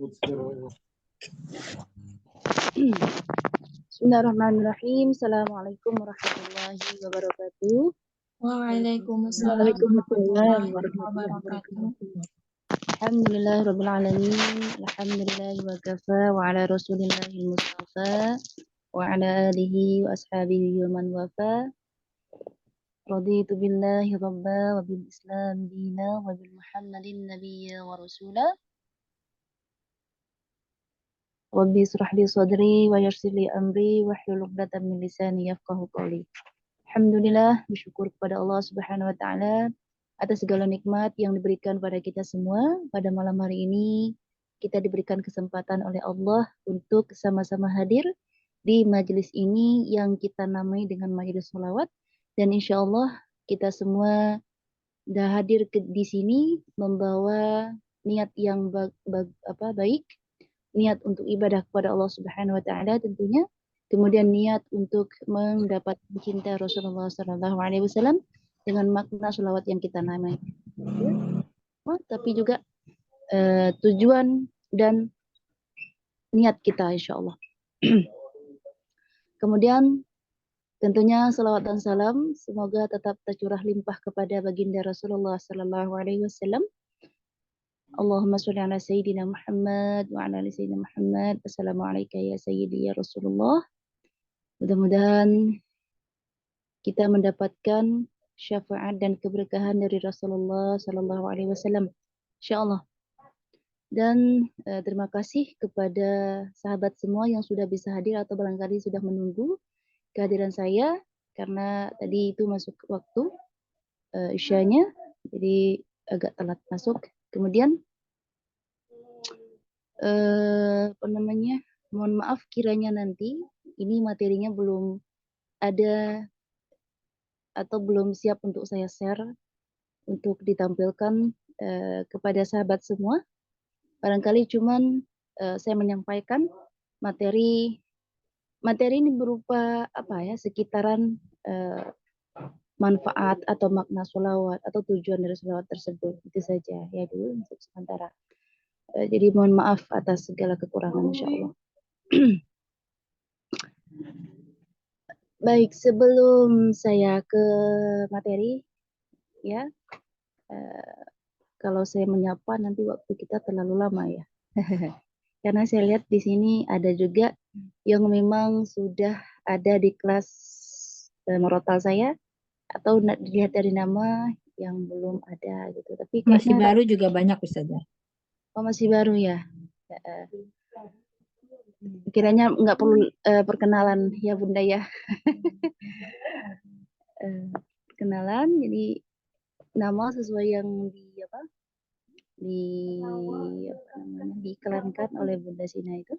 Bismillahirrahmanirrahim. Assalamualaikum warahmatullahi wabarakatuh. Waalaikumsalam Waalaikumsalam warahmatullahi warahmatullahi wabarakatuh. wabarakatuh. Alhamdulillahirabbil alamin. Alhamdulillahi wa kafa wa ala rasulillahil mustafa wa ala alihi wa ashabihi wa man wafa. Raditu billahi rabba wa bil islam dina wa bil muhammadin nabiyya wa rasula. Rabbi israh li sadri wa yassir li amri wahlul 'uqdatam min lisani yafqahu qawli. Alhamdulillah, bersyukur kepada Allah Subhanahu wa taala atas segala nikmat yang diberikan pada kita semua. Pada malam hari ini kita diberikan kesempatan oleh Allah untuk sama-sama hadir di majelis ini yang kita namai dengan majelis sholawat, dan insya Allah kita semua dah hadir di sini membawa niat yang baik, niat untuk ibadah kepada Allah Subhanahu wa taala tentunya, kemudian niat untuk mendapat cinta Rasulullah sallallahu alaihi wasallam dengan makna sholawat yang kita namai. Tapi juga tujuan dan niat kita insya Allah. Kemudian tentunya salawat dan salam semoga tetap tercurah limpah kepada baginda Rasulullah sallallahu alaihi wasallam. Allahumma sholli ala sayyidina Muhammad wa ala ali sayyidina Muhammad. Assalamualaikum ya sayyidi ya Rasulullah. Mudah-mudahan kita mendapatkan syafaat dan keberkahan dari Rasulullah sallallahu alaihi wasallam insyaallah. Dan terima kasih kepada sahabat semua yang sudah bisa hadir atau barangkali sudah menunggu kehadiran saya karena tadi itu masuk waktu isyanya, jadi agak telat masuk. Kemudian mohon maaf kiranya nanti ini materinya belum ada atau belum siap untuk saya share untuk ditampilkan kepada sahabat semua. Barangkali cuman saya menyampaikan materi ini berupa sekitaran manfaat atau makna sholawat atau tujuan dari sholawat tersebut. Itu saja ya dulu untuk sementara. Jadi mohon maaf atas segala kekurangan insyaallah. Baik, sebelum saya ke materi ya, kalau saya menyapa nanti waktu kita terlalu lama ya. Karena saya lihat di sini ada juga yang memang sudah ada di kelas merotal saya, atau dilihat dari nama yang belum ada gitu. Tapi masih baru juga banyak Ustazah. Oh, masih baru ya. Kiranya nggak perlu perkenalan ya Bunda ya. Perkenalan, jadi nama sesuai yang diiklankan oleh Bunda Sina itu.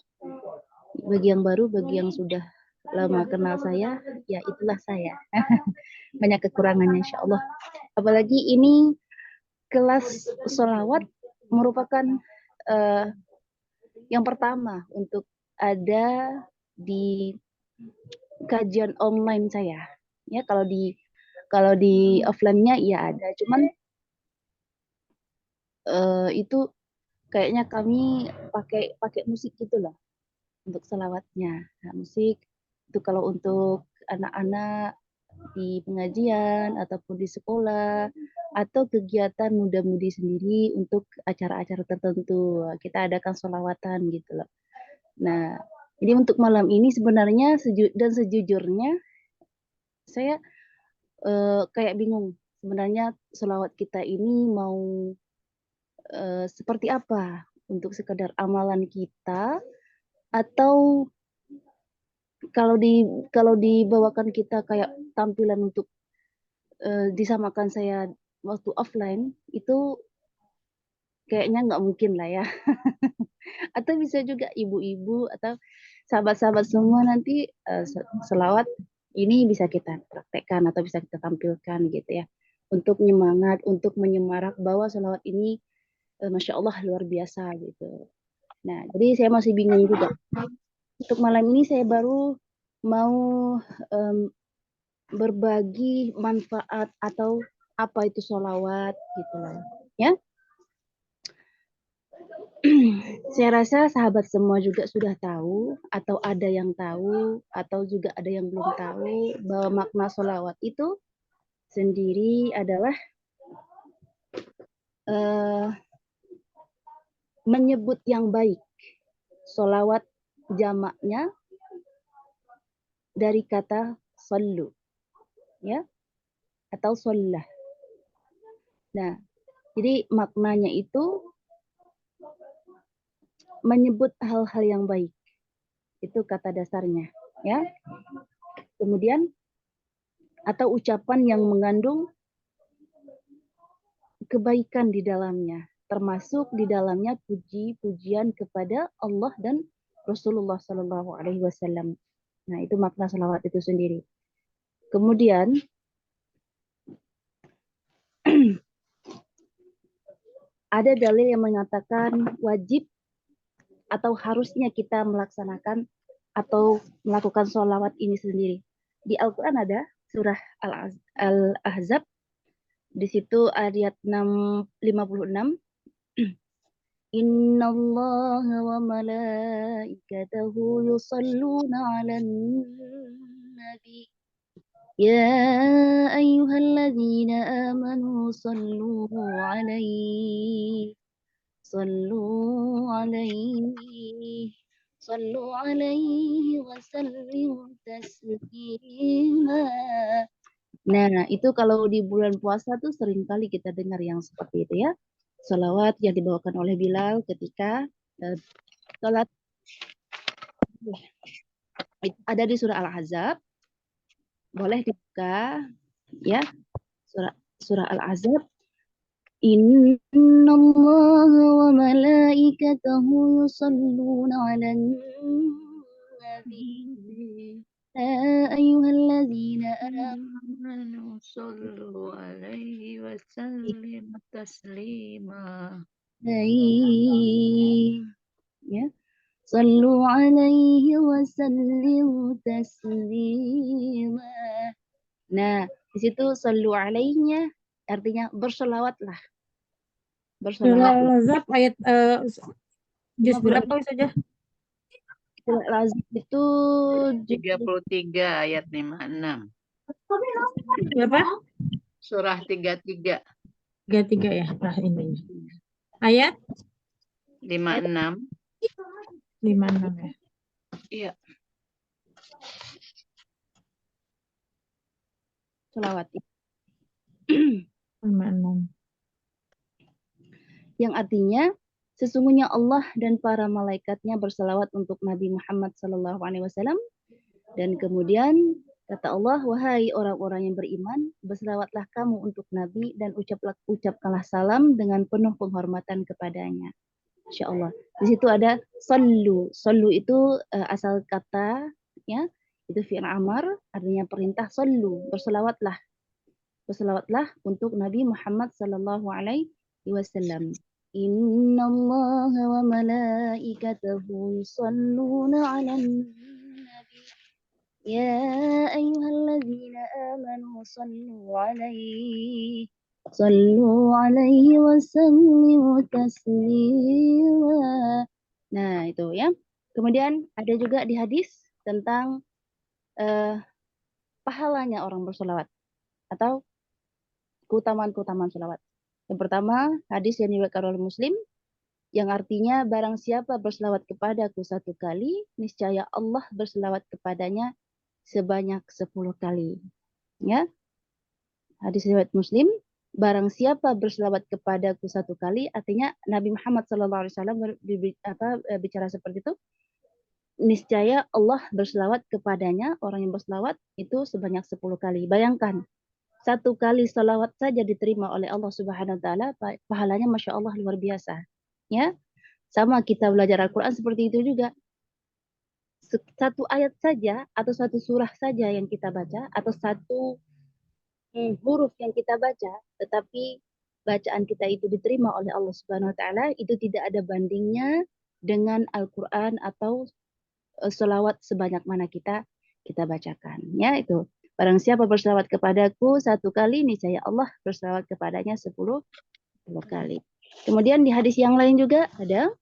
Bagi yang baru, bagi yang sudah lama kenal saya, ya itulah saya. Banyak kekurangannya insya Allah. Apalagi ini kelas sholawat merupakan yang pertama untuk ada di kajian online saya. Ya, kalau di offline-nya ya ada, cuman itu kayaknya kami pakai musik gitu loh untuk sholawatnya. Nah, musik itu kalau untuk anak-anak di pengajian ataupun di sekolah atau kegiatan muda-mudi sendiri untuk acara-acara tertentu kita adakan sholawatan gitu loh. Nah, jadi untuk malam ini sebenarnya sejujurnya saya kayak bingung sebenarnya sholawat kita ini mau seperti apa, untuk sekedar amalan kita atau kalau dibawakan kita kayak tampilan untuk disamakan saya waktu offline itu kayaknya nggak mungkin lah ya. Atau bisa juga ibu-ibu atau sahabat-sahabat semua nanti selawat ini bisa kita praktekkan atau bisa kita tampilkan gitu ya, untuk nyemangat, untuk menyemarak bahwa selawat ini Masya Allah luar biasa gitu. Nah, jadi saya masih bingung juga. Untuk malam ini saya baru mau berbagi manfaat atau apa itu sholawat gitu lah ya. Saya rasa sahabat semua juga sudah tahu, atau ada yang tahu, atau juga ada yang belum tahu bahwa makna sholawat itu sendiri adalah eh, menyebut yang baik. Sholawat jamaknya dari kata sallu, ya, atau shollah. Nah, jadi maknanya itu menyebut hal-hal yang baik. Itu kata dasarnya, ya. Kemudian atau ucapan yang mengandung kebaikan di dalamnya, termasuk di dalamnya puji-pujian kepada Allah dan Rasulullah Shallallahu Alaihi Wasallam. Nah, itu makna salawat itu sendiri. Kemudian ada dalil yang mengatakan wajib atau harusnya kita melaksanakan atau melakukan sholawat ini sendiri. Di Al-Quran ada surah Al-Ahzab, di situ ayat 56. Innallaha wa malaikatahu yusalluna 'alan nabi. Ya ayyuhalladzina amanu sallu 'alaihi صلوا عليه وسلموا تسليما. Nah, itu kalau di bulan puasa tuh sering kali kita dengar yang seperti itu ya. Salawat yang dibawakan oleh Bilal ketika salat ada di surah Al-Ahzab. Boleh dibuka ya, surah Al-Ahzab. Innallaha wa malaikatahu yusalluna 'alan nabi. Ya ayyuhalladzina amanu sallu alaihi wa sallim taslima. Ya. Sallu alaihi wa sallimu taslima. Nah, di situ sallu alaihinya artinya berselawatlah. Surah Al-Ahzab ayat juz berapa saja? Surah Al-Ahzab itu 33 ayat 56. Berapa? Surah 33. 33 ya, nah ini. Ayat 56. 56 ya. Iya. selawat. 56. Yang artinya sesungguhnya Allah dan para malaikatnya berselawat untuk Nabi Muhammad SAW. Dan kemudian kata Allah, wahai orang-orang yang beriman, berselawatlah kamu untuk Nabi dan ucapkanlah salam dengan penuh penghormatan kepadanya. Insya Allah. Di situ ada sallu. Sallu itu asal kata, ya, itu fi'il amar, artinya perintah sallu. Berselawatlah. Berselawatlah untuk Nabi Muhammad Sallallahu Alaihi Wasallam. Inna Allah wa malaikatahu yusalluna 'alan nabi. Ya ayyuhalladzina amanu sallu 'alaihi wa sallimu taslima. Nah, itu ya. Kemudian ada juga di hadis tentang pahalanya orang bersolawat atau keutamaan-keutamaan sholawat. Yang pertama, hadis yang diriwayatkan oleh Muslim, yang artinya barang siapa berselawat kepadaku 1 kali, niscaya Allah berselawat kepadanya sebanyak 10 kali. Ya, hadis riwayat Muslim, barang siapa berselawat kepadaku 1 kali, artinya Nabi Muhammad SAW bicara seperti itu, niscaya Allah berselawat kepadanya, orang yang berselawat itu sebanyak 10 kali. Bayangkan, 1 kali salawat saja diterima oleh Allah Subhanahu wa taala, pahalanya Masya Allah luar biasa. Ya. Sama kita belajar Al-Qur'an seperti itu juga. 1 ayat saja atau 1 surah saja yang kita baca atau 1 huruf yang kita baca, tetapi bacaan kita itu diterima oleh Allah Subhanahu wa taala, itu tidak ada bandingnya dengan Al-Qur'an atau selawat sebanyak mana kita bacakan. Ya, itu. Barang siapa berselawat kepadaku 1 kali, niscaya Allah berselawat kepadanya 10 kali. Kemudian di hadis yang lain juga ada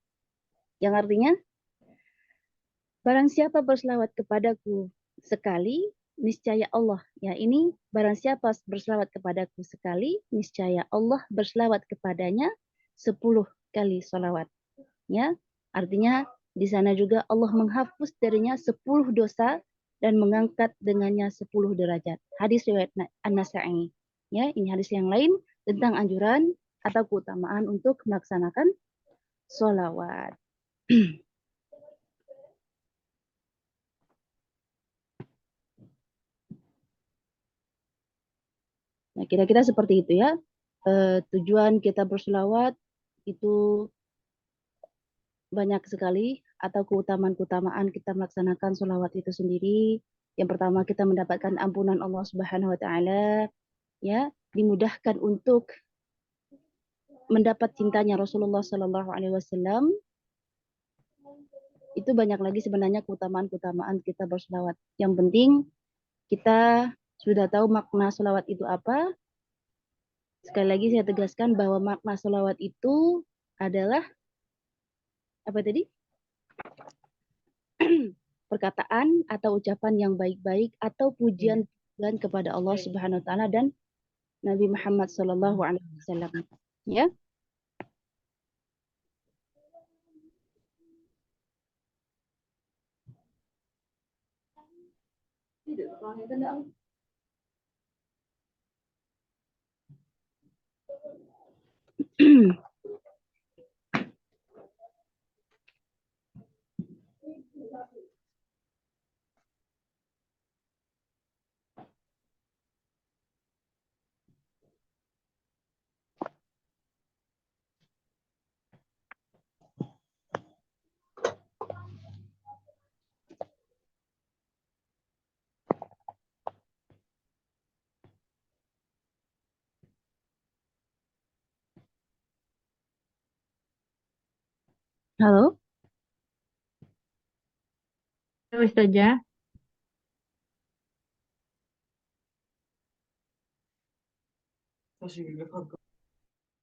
yang artinya, barang siapa berselawat kepadaku sekali, niscaya Allah. Ya, ini barang siapa berselawat kepadaku sekali, niscaya Allah berselawat kepadanya 10 kali selawat. Ya, artinya di sana juga Allah menghapus darinya 10 dosa dan mengangkat dengannya 10 derajat. Hadis riwayat An-Nasa'i. Ya, ini hadis yang lain tentang anjuran atau keutamaan untuk melaksanakan sholawat. Nah, kira-kira seperti itu ya. Tujuan kita bersolawat itu banyak sekali, atau keutamaan-keutamaan kita melaksanakan sholawat itu sendiri. Yang pertama, kita mendapatkan ampunan Allah Subhanahu wa taala, ya, dimudahkan untuk mendapat cintanya Rasulullah Shallallahu alaihi wasallam. Itu banyak lagi sebenarnya keutamaan-keutamaan kita bersolawat. Yang penting kita sudah tahu makna sholawat itu apa. Sekali lagi saya tegaskan bahwa makna sholawat itu adalah apa tadi? Perkataan atau ucapan yang baik-baik atau pujian kepada Allah Subhanahu wa taala dan Nabi Muhammad sallallahu alaihi wasallam. Ya. Halo. Ustazah.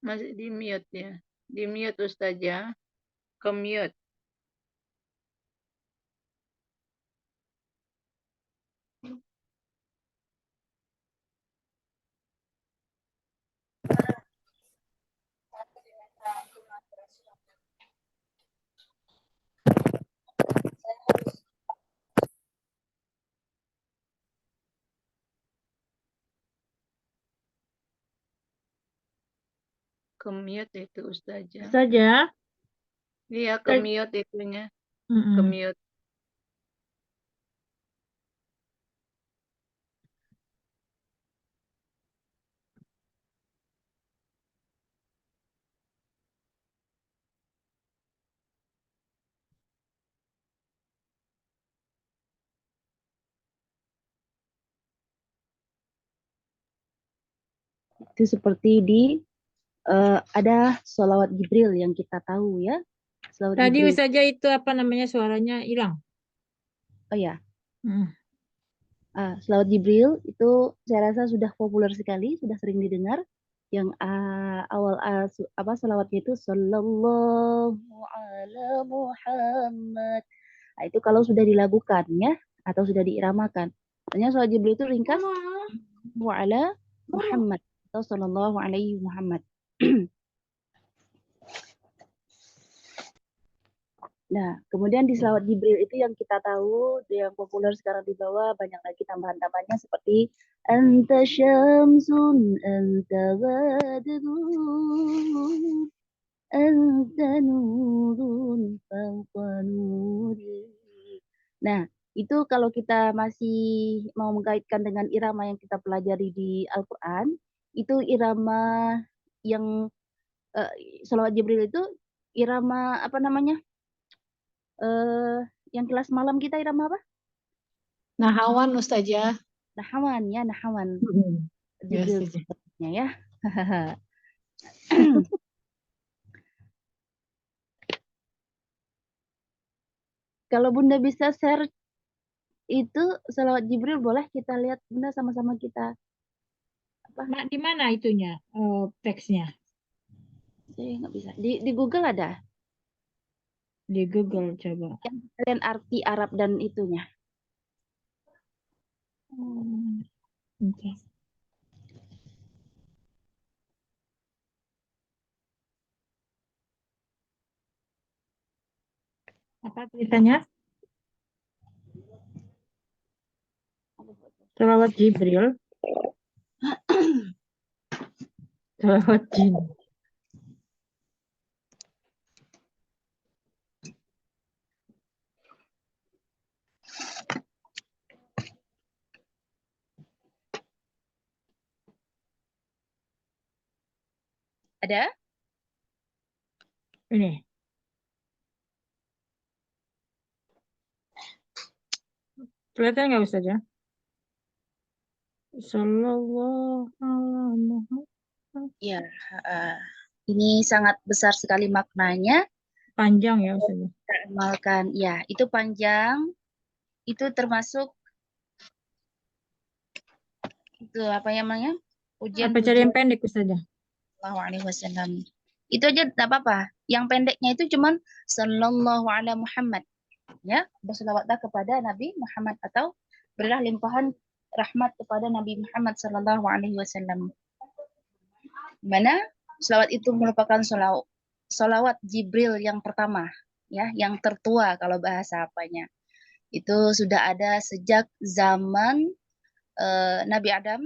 Masih di mute ya. Di mute Ustazah. Ke mute. Ke mute itu Ustazah. Ustazah. Iya, ke mute itunya. Ke mute. Itu seperti di ada sholawat Jibril yang kita tahu ya. Sholawat Tadi Jibril. Ustazah itu apa namanya suaranya hilang. Oh ya. Hmm. Sholawat Jibril itu saya rasa sudah populer sekali, sudah sering didengar. Yang awal apa sholawatnya itu Sallallahu ala Muhammad. Nah, itu kalau sudah dilakukan ya atau sudah diiramakan. Ternyata sholawat Jibril itu ringkas wa ala Muhammad atau Sallallahu alaihi Muhammad. Nah, kemudian di selawat Jibril itu yang kita tahu, yang populer sekarang di bawah, banyak lagi tambahan-tambahannya seperti Anta syamsun, anta badrun, anta nurun, fawqa nuri. Nah, itu kalau kita masih mau mengkaitkan dengan irama yang kita pelajari di Al-Quran, itu irama yang selawat Jibril itu irama apa namanya? Yang kelas malam kita irama apa? Nahawan Ustazah. Nahawan ya, Nahawan. Ya, Jibril Ustazah. sepertinya ya. Kalau Bunda bisa share itu selawat Jibril, boleh kita lihat Bunda sama-sama kita. Mak, di mana itunya teksnya? Saya nggak bisa. Di Google ada. Di Google coba. Kalian arti Arab dan itunya. Oke. Apa tulisannya? Selawat Jibril. Selawat jin. Ada? Ini. Kelihatan nggak Ustaz ya? Sallallahu alaihi wasallam. Ya. Ini sangat besar sekali maknanya. Panjang ya Ustaz ya? Kita amalkan. Ya, itu panjang. Itu termasuk itu apa namanya? Apa cari yang pendek Ustaz ya? Sallallahu alaihi wasallam. Itu aja tidak apa-apa. Yang pendeknya itu cuman sallallahu ala Muhammad. Ya, berselawatlah kepada Nabi Muhammad atau berilah limpahan rahmat kepada Nabi Muhammad sallallahu alaihi wasallam. Mana selawat itu merupakan selawat Jibril yang pertama, ya, yang tertua kalau bahasa apanya. Itu sudah ada sejak zaman Nabi Adam.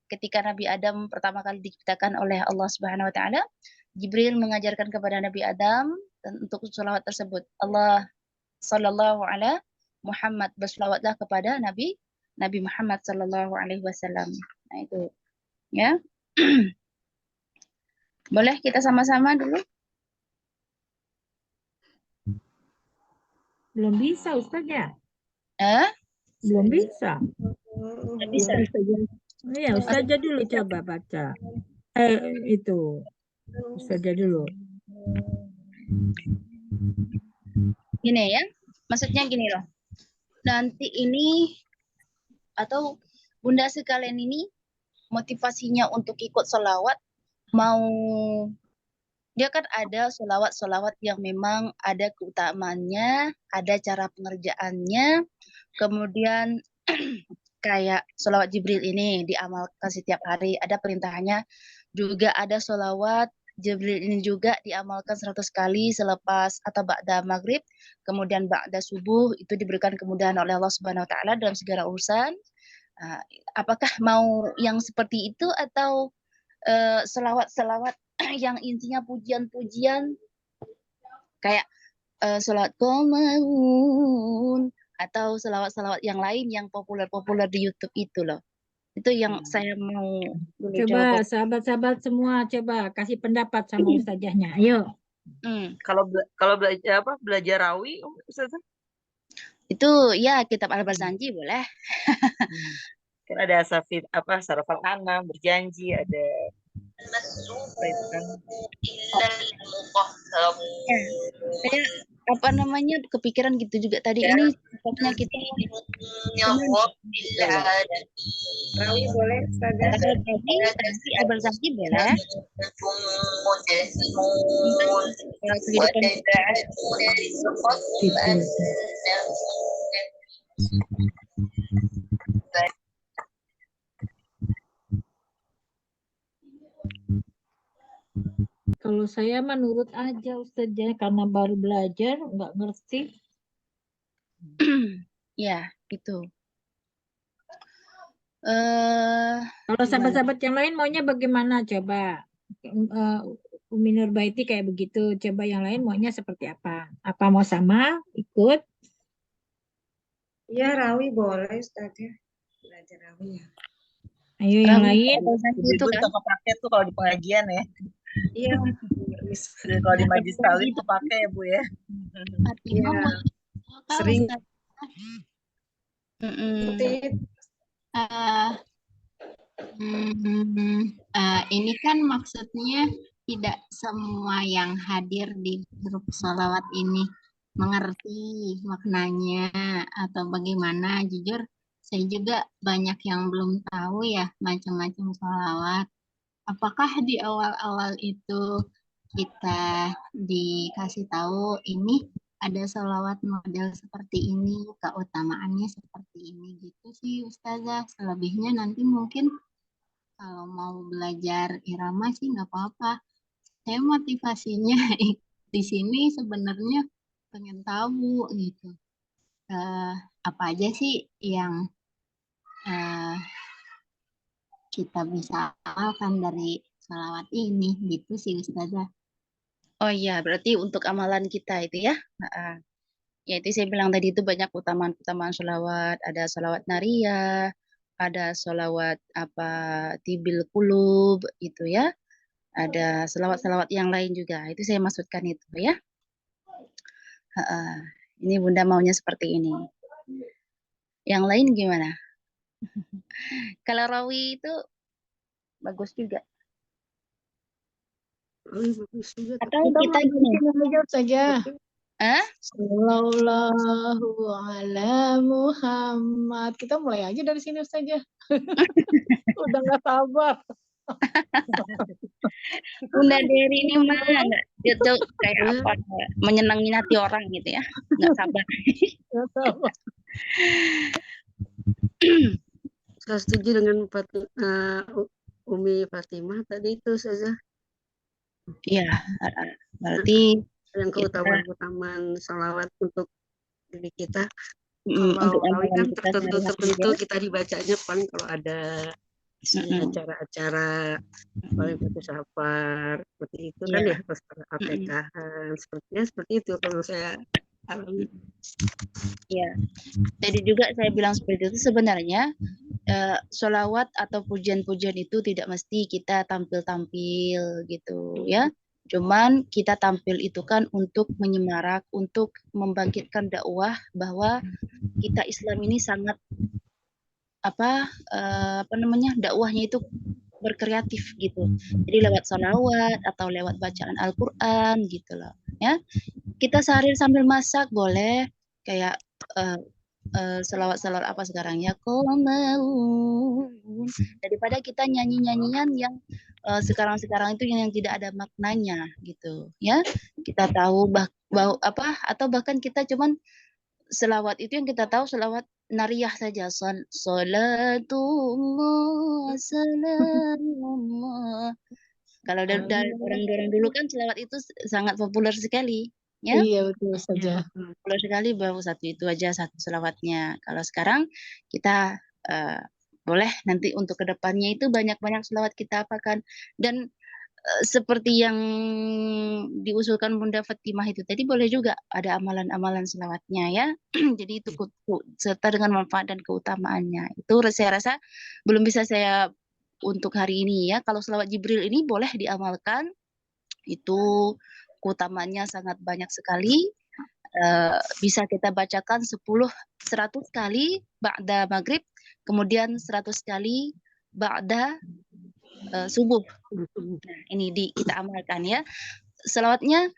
Ketika Nabi Adam pertama kali diciptakan oleh Allah Subhanahu wa taala, Jibril mengajarkan kepada Nabi Adam untuk selawat tersebut. Allah sallallahu ala Muhammad, berselawatlah kepada Nabi Muhammad sallallahu alaihi wasallam. Nah itu, ya. Boleh kita sama-sama dulu? Belum bisa Ustaz ya? Belum bisa. bisa. Iya, Ustaz aja dulu coba baca. Itu. Ustaz aja dulu. Gini ya, maksudnya gini loh. Nanti ini atau bunda sekalian ini motivasinya untuk ikut sholawat, mau dia kan ada sholawat yang memang ada keutamaannya, ada cara pengerjaannya, kemudian kayak sholawat Jibril ini diamalkan setiap hari, ada perintahnya. Juga ada sholawat Jibril ini juga diamalkan 100 kali selepas atau ba'da maghrib, kemudian ba'da subuh, itu diberikan kemudahan oleh Allah Subhanahu wa taala dalam segala urusan. Apakah mau yang seperti itu atau selawat-selawat yang intinya pujian-pujian kayak selawat Qomaun atau selawat-selawat yang lain yang populer-populer di YouTube itu loh. Itu yang saya mau dulu Coba jawab. sahabat-sahabat semua coba kasih pendapat sama ustazahnya. Ayo. Kalau belajar rawi, Ustazah? Itu ya kitab Al-Barzanji boleh. Kan ada sarafal anam, berjanji, ada apa itu kan? Saya kepikiran gitu juga tadi ini sifatnya kita Rawi boleh, Ustazah? Al-Barzanji boleh. Kalau saya menurut aja Ustazah karena baru belajar nggak ngerti. Ya, itu. Kalau sahabat-sahabat yang lain maunya bagaimana coba? Umi Nurbaiti kayak begitu. Coba yang lain maunya seperti apa? Apa mau sama? Ikut? Ya, rawi boleh, Ustazah. Belajar rawi ya. Ayo yang lain. Itu kan pakai tuh kalau di pengajian ya. Iya. Kalau di majlis taklim itu pakai ya Bu ya. Iya. Sering. Ini kan maksudnya tidak semua yang hadir di grup sholawat ini mengerti maknanya atau bagaimana. Jujur saya juga banyak yang belum tahu ya macam-macam sholawat. Apakah di awal-awal itu kita dikasih tahu ini ada sholawat model seperti ini, keutamaannya seperti ini gitu sih Ustazah. Selebihnya nanti mungkin kalau mau belajar irama sih nggak apa-apa. Saya motivasinya di sini sebenarnya pengen tahu gitu. Apa aja sih yang eh, kita bisa amalkan dari sholawat ini gitu sih Ustazah. Oh iya, berarti untuk amalan kita itu ya. Ya itu saya bilang tadi itu banyak utamaan-utamaan sholawat. Ada sholawat nariyah, ada sholawat apa tibil kulub itu ya. Ada sholawat-sholawat yang lain juga. Itu saya maksudkan itu ya. Ini Bunda maunya seperti ini. Yang lain gimana? Kalau rawi itu bagus juga. Bagus juga. Atau Kita kita mau gini. bikin aja saja. Hah? Sallallahu ala Muhammad. Kita mulai aja dari sini saja. Udah nggak sabar. Bunda Dery ini mah dia tuh kayak apa? Menyenangi hati orang gitu ya. Nggak sabar. Nggak sabar. Saya setuju dengan Umi Fatimah tadi itu saja. Iya, berarti Yang kita keutamaan sholawat untuk diri kita. untuk Kalau rawi amalan kan kita tertentu sehari-hari ya. kita dibacanya paling kalau ada acara-acara paling baca safar seperti itu kan Iya. ya, pas APK-an sepertinya seperti itu kalau saya alami. Iya. Jadi juga saya bilang seperti itu sebenarnya sholawat atau pujian-pujian itu tidak mesti kita tampil-tampil gitu ya. Cuman kita tampil itu kan untuk menyemarak, untuk membangkitkan dakwah bahwa kita Islam ini sangat apa namanya dakwahnya itu berkreatif gitu. Jadi lewat sholawat atau lewat bacaan Al-Quran gitu loh ya. Kita sehari sambil masak boleh kayak selawat-selawat apa sekarang ya Qomaun, daripada kita nyanyi-nyanyian yang sekarang-sekarang itu yang tidak ada maknanya gitu ya. Kita tahu apa atau bahkan kita cuman selawat itu yang kita tahu selawat nariyah saja. Salatullah salamullah. Kalau dari orang-orang dulu kan selawat itu sangat populer sekali ya. Iya betul saja. Populer sekali, baru satu itu aja satu selawatnya. Kalau sekarang kita boleh nanti untuk kedepannya itu banyak-banyak selawat kita apakan. Dan seperti yang diusulkan Bunda Fatimah itu tadi boleh juga ada amalan-amalan selawatnya ya. Jadi itu serta dengan manfaat dan keutamaannya. Itu saya rasa belum bisa saya untuk hari ini ya. Kalau selawat Jibril ini boleh diamalkan. Itu keutamaannya sangat banyak sekali. Bisa kita bacakan 100 kali ba'da maghrib, kemudian 100 kali ba'da subuh. Nah, ini kita amalkan ya. Selawatnya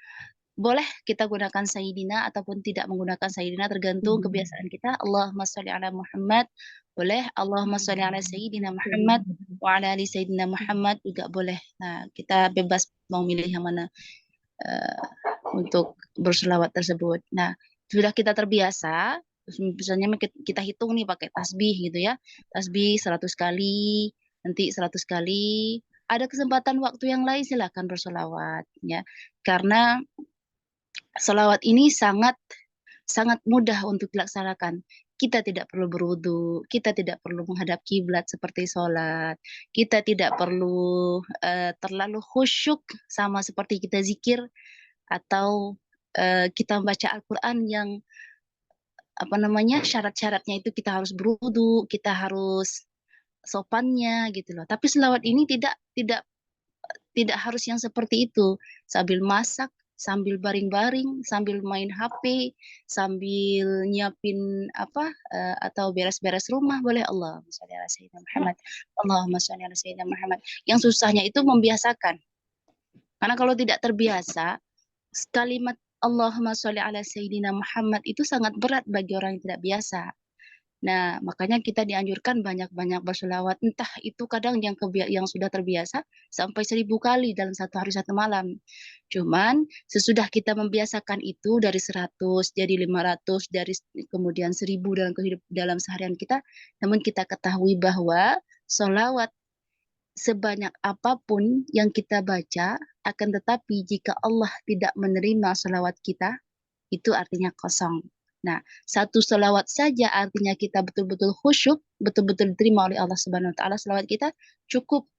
boleh kita gunakan Sayyidina ataupun tidak menggunakan Sayyidina, tergantung kebiasaan kita. Allahumma sholli ala Muhammad boleh, Allahumma sholli ala Sayyidina Muhammad wa ala ali Sayyidina Muhammad juga boleh. Nah, kita bebas mau milih yang mana untuk berselawat tersebut. Nah, sudah kita terbiasa, misalnya kita hitung nih pakai tasbih gitu ya. Tasbih 100 kali, nanti 100 kali. Ada kesempatan waktu yang lain silakan berselawat ya. Karena selawat ini sangat mudah untuk dilaksanakan. Kita tidak perlu berwudu, kita tidak perlu menghadap kiblat seperti sholat, kita tidak perlu terlalu khusyuk sama seperti kita zikir atau kita membaca Al-Quran yang apa namanya syarat-syaratnya itu kita harus berwudu, kita harus sopannya gitu loh. Tapi selawat ini tidak harus yang seperti itu. Sambil masak, sambil baring-baring, sambil main HP, sambil nyiapin apa atau beres-beres rumah boleh. Allahumma sholli ala sayyidina Muhammad. Allahumma sholli ala sayyidina Muhammad. Yang susahnya itu membiasakan. Karena kalau tidak terbiasa, kalimat Allahumma sholli ala sayyidina Muhammad itu sangat berat bagi orang yang tidak biasa. Nah, makanya kita dianjurkan banyak-banyak berselawat. Entah itu kadang yang sudah terbiasa sampai 1000 kali dalam satu hari satu malam. Cuman sesudah kita membiasakan itu dari 100 jadi 500, kemudian 1000 dalam seharian kita, namun kita ketahui bahwa solawat sebanyak apapun yang kita baca, akan tetapi jika Allah tidak menerima solawat kita, itu artinya kosong. Nah, satu selawat saja artinya kita betul-betul khusyuk, betul-betul diterima oleh Allah Subhanahu wa taala. Selawat kita cukup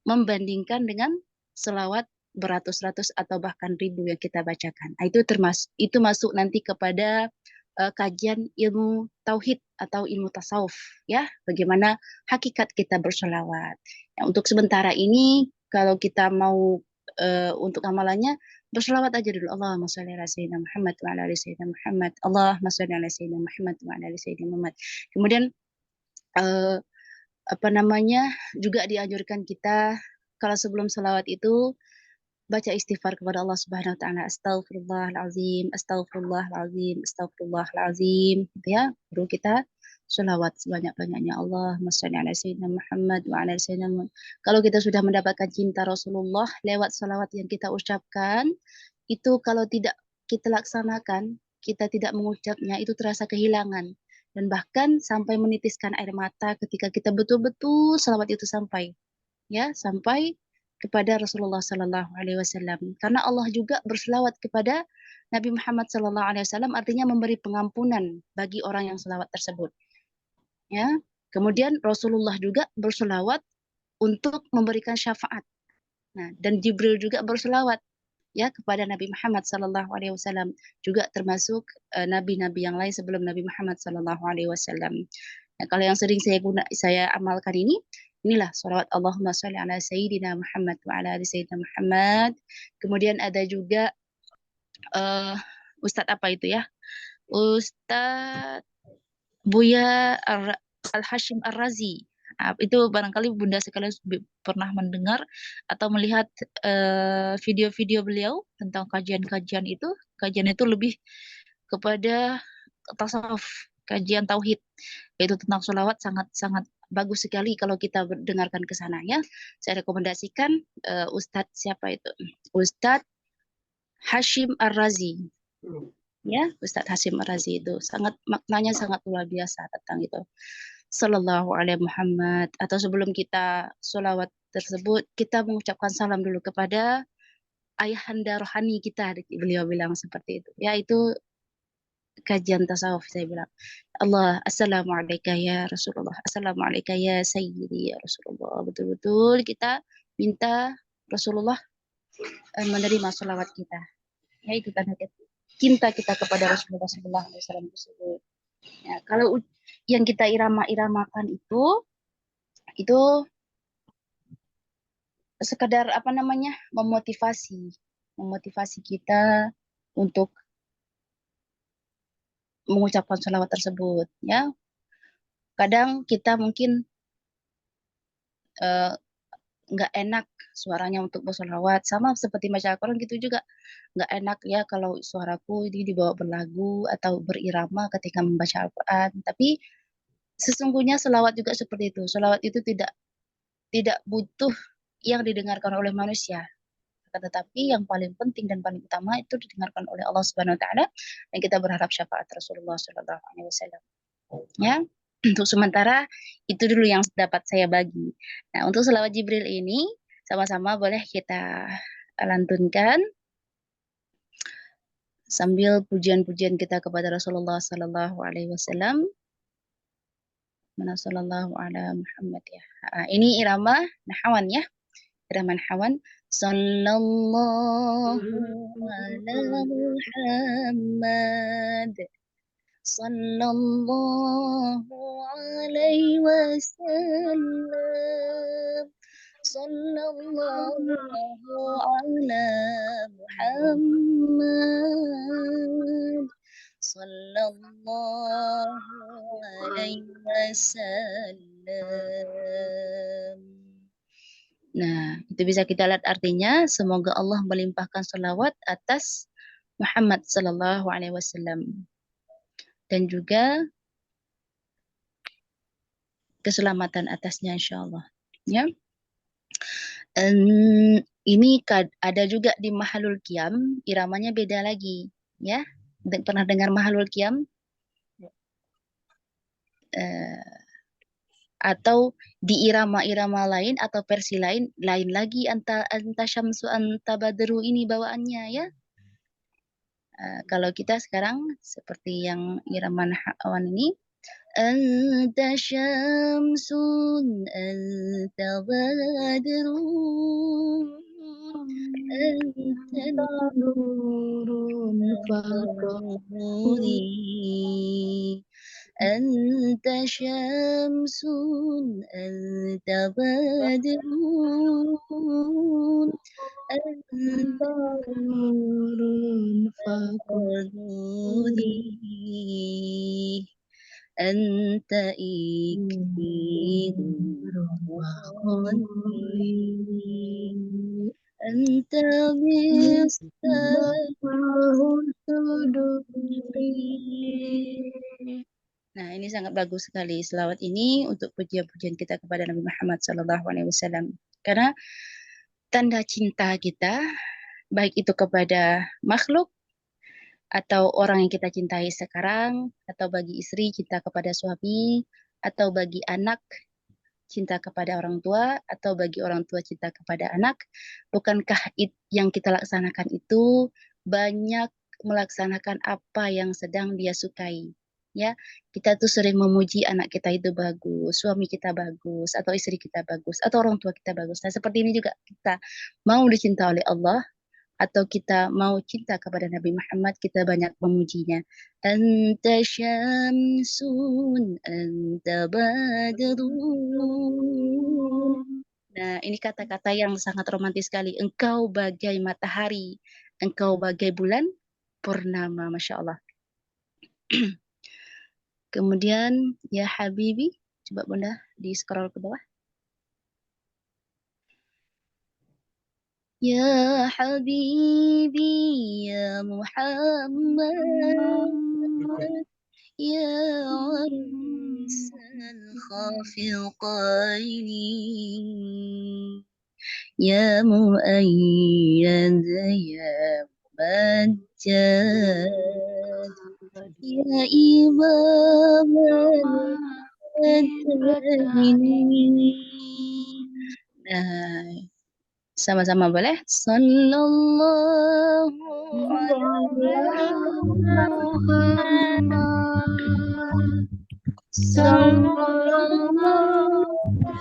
membandingkan dengan selawat beratus-ratus atau bahkan ribu yang kita bacakan. Nah, itu masuk nanti kepada kajian ilmu tauhid atau ilmu tasawuf, ya, bagaimana hakikat kita berselawat. Ya, untuk sementara ini kalau kita mau untuk amalannya berselawat aja dulu. Allahumma sholli ala sayyidina Muhammad wa ala ali sayyidina Muhammad. Allahumma sholli ala sayyidina Muhammad wa ala ali sayyidina Muhammad. Kemudian juga dianjurkan kita kalau sebelum selawat itu baca istighfar kepada Allah Subhanahu wa taala. Astaghfirullahalazim, astaghfirullahalazim, astaghfirullahalazim, gitu ya. Baru kita selawat sebanyak-banyaknya. Allahumma sholli ala sayyidina Muhammad wa ala ali sayyidina Muhammad. Kalau kita sudah mendapatkan cinta Rasulullah lewat selawat yang kita ucapkan, itu kalau tidak kita laksanakan, kita tidak mengucapnya, itu terasa kehilangan. Dan bahkan sampai menitiskan air mata ketika kita betul-betul selawat itu sampai kepada Rasulullah Sallallahu Alaihi Wasallam. Karena Allah juga berselawat kepada Nabi Muhammad Sallallahu Alaihi Wasallam, artinya memberi pengampunan bagi orang yang selawat tersebut. Ya, kemudian Rasulullah juga berselawat untuk memberikan syafaat. Nah, dan Jibril juga berselawat ya kepada Nabi Muhammad Sallallahu Alaihi Wasallam, juga termasuk nabi-nabi yang lain sebelum Nabi Muhammad Sallallahu Alaihi Wasallam. Nah, kalau yang sering saya amalkan inilah salawat Allahumma sholli ala sayyidina Muhammad wa ala ali sayyidina Muhammad. Kemudian ada juga Ustadz apa itu ya? Ustadz Buya Al-Hashim Ar-Razi. Itu barangkali Bunda sekalian pernah mendengar atau melihat video-video beliau tentang kajian itu. Kajian itu lebih kepada tasawuf, kajian tauhid, yaitu tentang sholawat, sangat-sangat bagus sekali kalau kita dengarkan ke sana ya. Saya rekomendasikan Ustadz siapa itu? Ustadz Hashim Ar-Razi. Ya, Ustadz Hashim Ar-Razi itu maknanya sangat luar biasa tentang itu. Sallallahu alaihi Muhammad. Atau sebelum kita sholawat tersebut, kita mengucapkan salam dulu kepada ayahanda rohani kita. Beliau bilang seperti itu. Ya, itu kajian tasawuf saya bilang. Allah, assalamualaikum ya Rasulullah, assalamualaikum ya Sayyidi ya Rasulullah. Betul-betul kita minta Rasulullah menerima sholawat kita. Ya, itu tanda cinta kita kepada Rasulullah SAW tersebut. Ya, kalau yang kita iramakan itu sekedar memotivasi kita untuk mengucapkan sholawat tersebut ya. Kadang kita mungkin nggak enak suaranya untuk bersolawat, sama seperti baca Al-Quran gitu juga nggak enak ya kalau suaraku ini dibawa berlagu atau berirama ketika membaca Al-Quran. Tapi sesungguhnya selawat juga seperti itu. Selawat itu tidak butuh yang didengarkan oleh manusia, tetapi yang paling penting dan paling utama itu didengarkan oleh Allah Subhanahu wa taala, dan kita berharap syafaat Rasulullah Sallallahu Alaihi Wasallam. Ya, untuk sementara itu dulu yang dapat saya bagi. Nah, untuk selawat Jibril ini sama-sama boleh kita lantunkan sambil pujian-pujian kita kepada Rasulullah Sallallahu Alaihi Wasallam. Mana sallallahu ala Muhammad ya. Ini irama nahawan ya. Irama nahawan. Sallallahu ala Muhammad. Sallallahu alaihi wasallam. Sallallahu ala Muhammad. Sallallahu alaihi wasallam. Nah, itu bisa kita lihat artinya. Semoga Allah melimpahkan salawat atas Muhammad sallallahu alaihi wasallam. Dan juga keselamatan atasnya insyaallah. Ya. Ini ada juga di Mahalul Qiyam, iramanya beda lagi, ya. Pernah dengar Mahalul Qiyam? Atau di irama-irama lain atau versi lain lagi anta syamsu anta badru ini bawaannya, ya. Kalau kita sekarang seperti yang irama awan ini, anta syamsun anta badrun anta nurun nuri anta syamsun anta badrun anta nurun nuri anta ikhtirun anta Nah, ini sangat bagus sekali selawat ini untuk pujian-pujian kita kepada Nabi Muhammad SAW. Karena tanda cinta kita, baik itu kepada makhluk, atau orang yang kita cintai sekarang, atau bagi istri cinta kepada suami, atau bagi anak cinta kepada orang tua, atau bagi orang tua cinta kepada anak, bukankah yang kita laksanakan itu banyak melaksanakan apa yang sedang dia sukai? Ya, kita tuh sering memuji anak kita itu bagus, suami kita bagus, atau istri kita bagus, atau orang tua kita bagus. Nah, seperti ini juga kita mau dicinta oleh Allah, atau kita mau cinta kepada Nabi Muhammad, kita banyak memujinya. Anta syamsun, anta badrun. Nah, ini kata-kata yang sangat romantis sekali. Engkau bagai matahari, engkau bagai bulan purnama, Masya Allah. Kemudian, ya Habibi, coba Bunda di-scroll ke bawah. Ya Habibi, ya Muhammad, ya arsal khafiqaini, ya mu'ayyad, ya majjad, ya imam al-madaini. Nah, sama-sama boleh? Sallallahu alaihi Muhammad. Sallallahu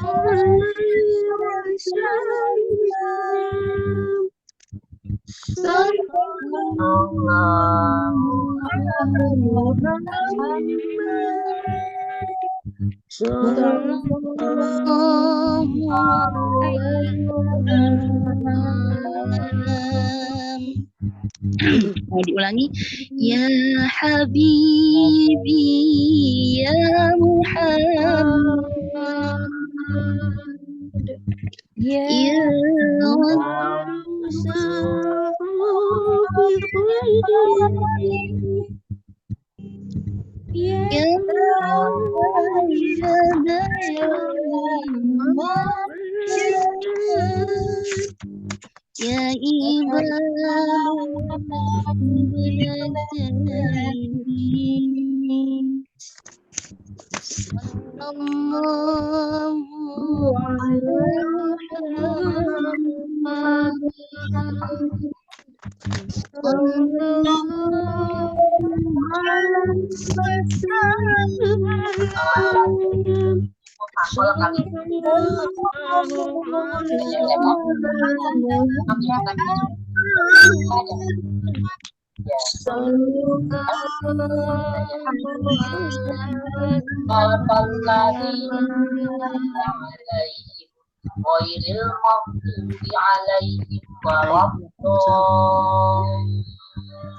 alaihi wasallam. Sallallahu alaihi Muhammad. Sallallahu alaihi wasallam. Mau diulangi? Ya Habibi, ya Muhammad, ya ya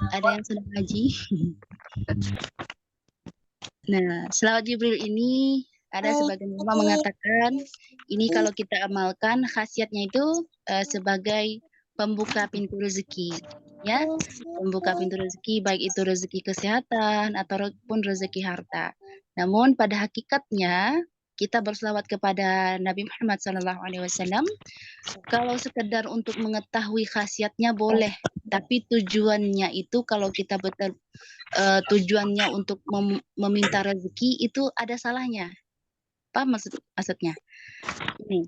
Ada yang sedang ngaji? Nah, selawat Jibril ini ada sebagian ulama mengatakan ini kalau kita amalkan khasiatnya itu sebagai pembuka pintu rezeki, ya, pembuka pintu rezeki, baik itu rezeki kesehatan ataupun rezeki harta. Namun pada hakikatnya kita berselawat kepada Nabi Muhammad SAW, kalau sekedar untuk mengetahui khasiatnya boleh, tapi tujuannya itu kalau kita betul tujuannya untuk meminta rezeki itu ada salahnya. Apa maksudnya? Ini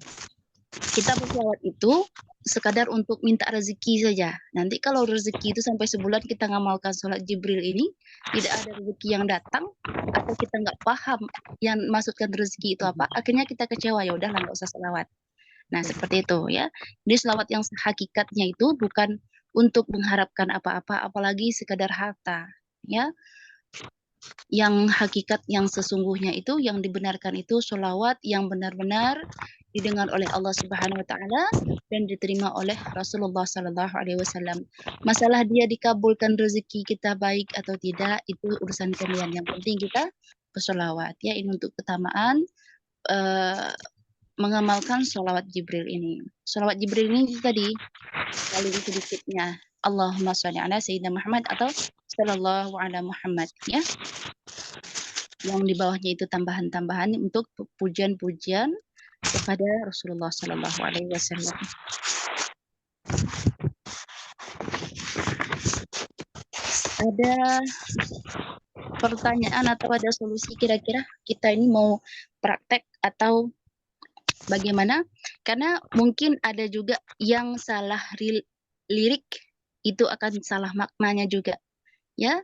kita berselawat itu sekadar untuk minta rezeki saja. Nanti kalau rezeki itu sampai sebulan kita ngamalkan sholat Jibril ini, tidak ada rezeki yang datang, atau kita nggak paham yang maksudkan rezeki itu apa, akhirnya kita kecewa, ya udahlah nggak usah selawat. Nah seperti itu ya. Jadi selawat yang hakikatnya itu bukan untuk mengharapkan apa-apa, apalagi sekadar harta, ya. Yang hakikat yang sesungguhnya itu, yang dibenarkan itu sholawat yang benar-benar didengar oleh Allah Subhanahu wa taala dan diterima oleh Rasulullah sallallahu alaihi wasallam. Masalah dia dikabulkan rezeki kita baik atau tidak itu urusan kalian. Yang penting kita bersolawat ya. Ini untuk keutamaan mengamalkan sholawat Jibril ini. Sholawat Jibril ini tadi paling sedikitnya Allahumma sholli ala Sayyidina Muhammad atau sallallahu ala Muhammad ya. Yang di bawahnya itu tambahan-tambahan untuk pujian-pujian kepada Rasulullah Sallallahu Alaihi Wasallam. Ada pertanyaan atau ada solusi kira-kira kita ini mau praktek atau bagaimana? Karena mungkin ada juga yang salah lirik, itu akan salah maknanya juga ya.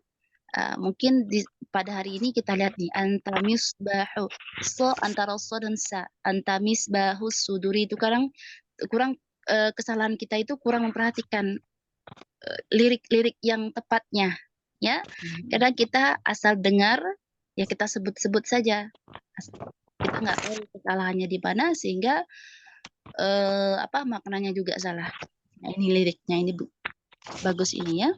Mungkin pada hari ini kita lihat nih, anta misbahu, so antara so dan sa, anta misbahu suduri itu kurang kesalahan kita itu kurang memperhatikan lirik-lirik yang tepatnya ya. Kadang kita asal dengar ya kita sebut-sebut saja, kita nggak tahu kesalahannya di mana sehingga maknanya juga salah. Nah ini liriknya ini bagus ini ya.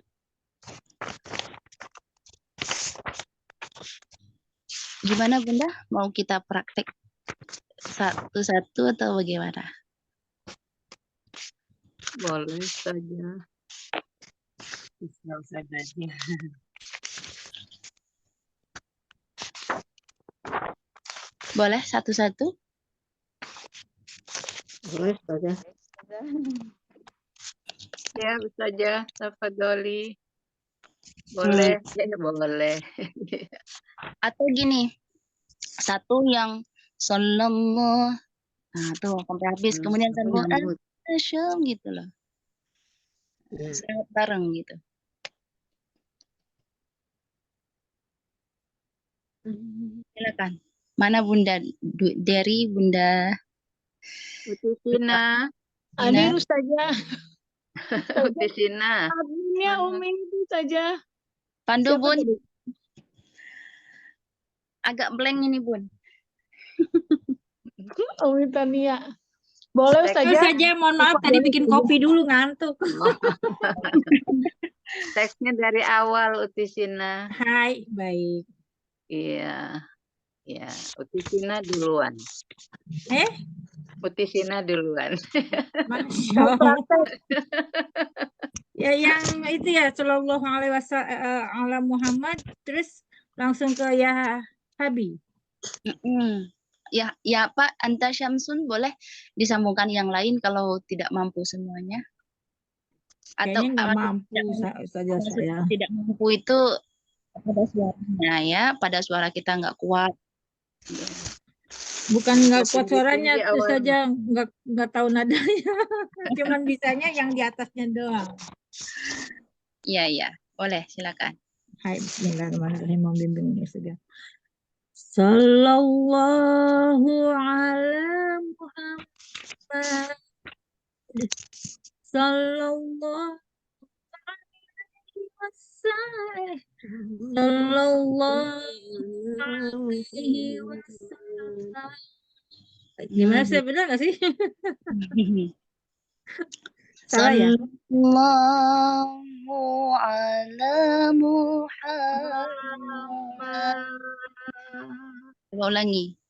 Gimana Bunda? Mau kita praktek satu-satu atau bagaimana? Boleh saja. Bisa saja. Boleh satu-satu? Boleh saja. Ya, bisa aja. Tafadholi. Boleh. Ya, boleh. Atau gini, satu yang sallallahu, nah tuh sampai habis, kemudian Aku sambung nyambut. asyam gitu loh, Ya. selawat bareng gitu. Silakan. Mana Bunda dari Bunda Utisina. Hadir Ina? Ustazah. Utisina. Adminnya Mana? Umi itu saja. Pandu Siapa Bun, tadi? agak blank ini Bun. Umi Tania. Boleh Tek- Ustazah? Saja, mohon maaf tadi bikin kopi dulu ngantuk. Teksnya dari awal Utisina. Hai, baik. Iya. Ya, Utisina duluan. Utisina duluan. Masya Allah. Ya yang itu ya Sallallahu Alaihi Wasallam Muhammad, terus langsung ke ya Habi. Ya Pak, anta syamsun boleh disambungkan yang lain kalau tidak mampu semuanya. Atau Kayaknya nggak mampu saja maksud saya. tidak mampu itu pada suaranya ya, pada suara kita nggak kuat. Bukan nggak kuat Tinggi-tinggi suaranya, terus awalnya. saja nggak tahu nadanya. Cuman bisanya yang di atasnya doang. Iya, boleh silakan. Hai, bismillahirrahmanirrahim. Membimbingnya saja. Sallallahu ala Muhammad. Sallallahu alaihi wasallam. Sallallahu alaihi wasallam. Gimana saya benar nggak sih? Salah ya? Sallallahu ala Muhammad. Coba ulangi.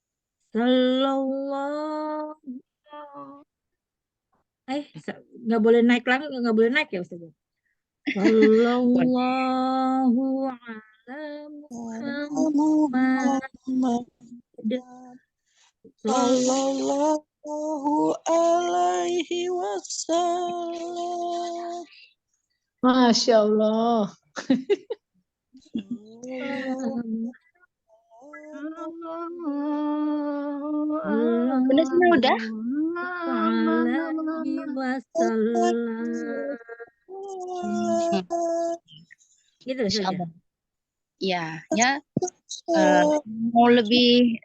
Sallallahu. Nggak boleh naik lagi, nggak boleh naik ya Ustaz? Sallallahu ala Muhammad. Sallallahu alaihi wasallam. Masya Allah. Bunda semua udah? Alaihi wasallam. Gitu Insya saja. Allah. Ya, mau lebih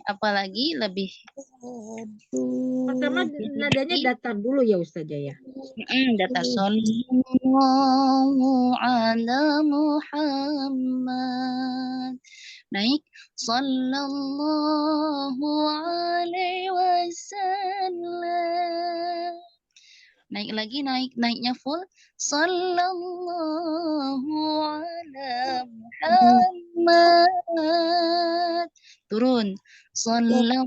apa lagi? Lebih Pertama nadanya datar dulu ya Ustazah ya. data sallallahu ala Muhammad. Naik sallallahu alaihi wasallam. Naik lagi, naiknya full. Sallallahu ala Muhammad. Turun. Sallallahu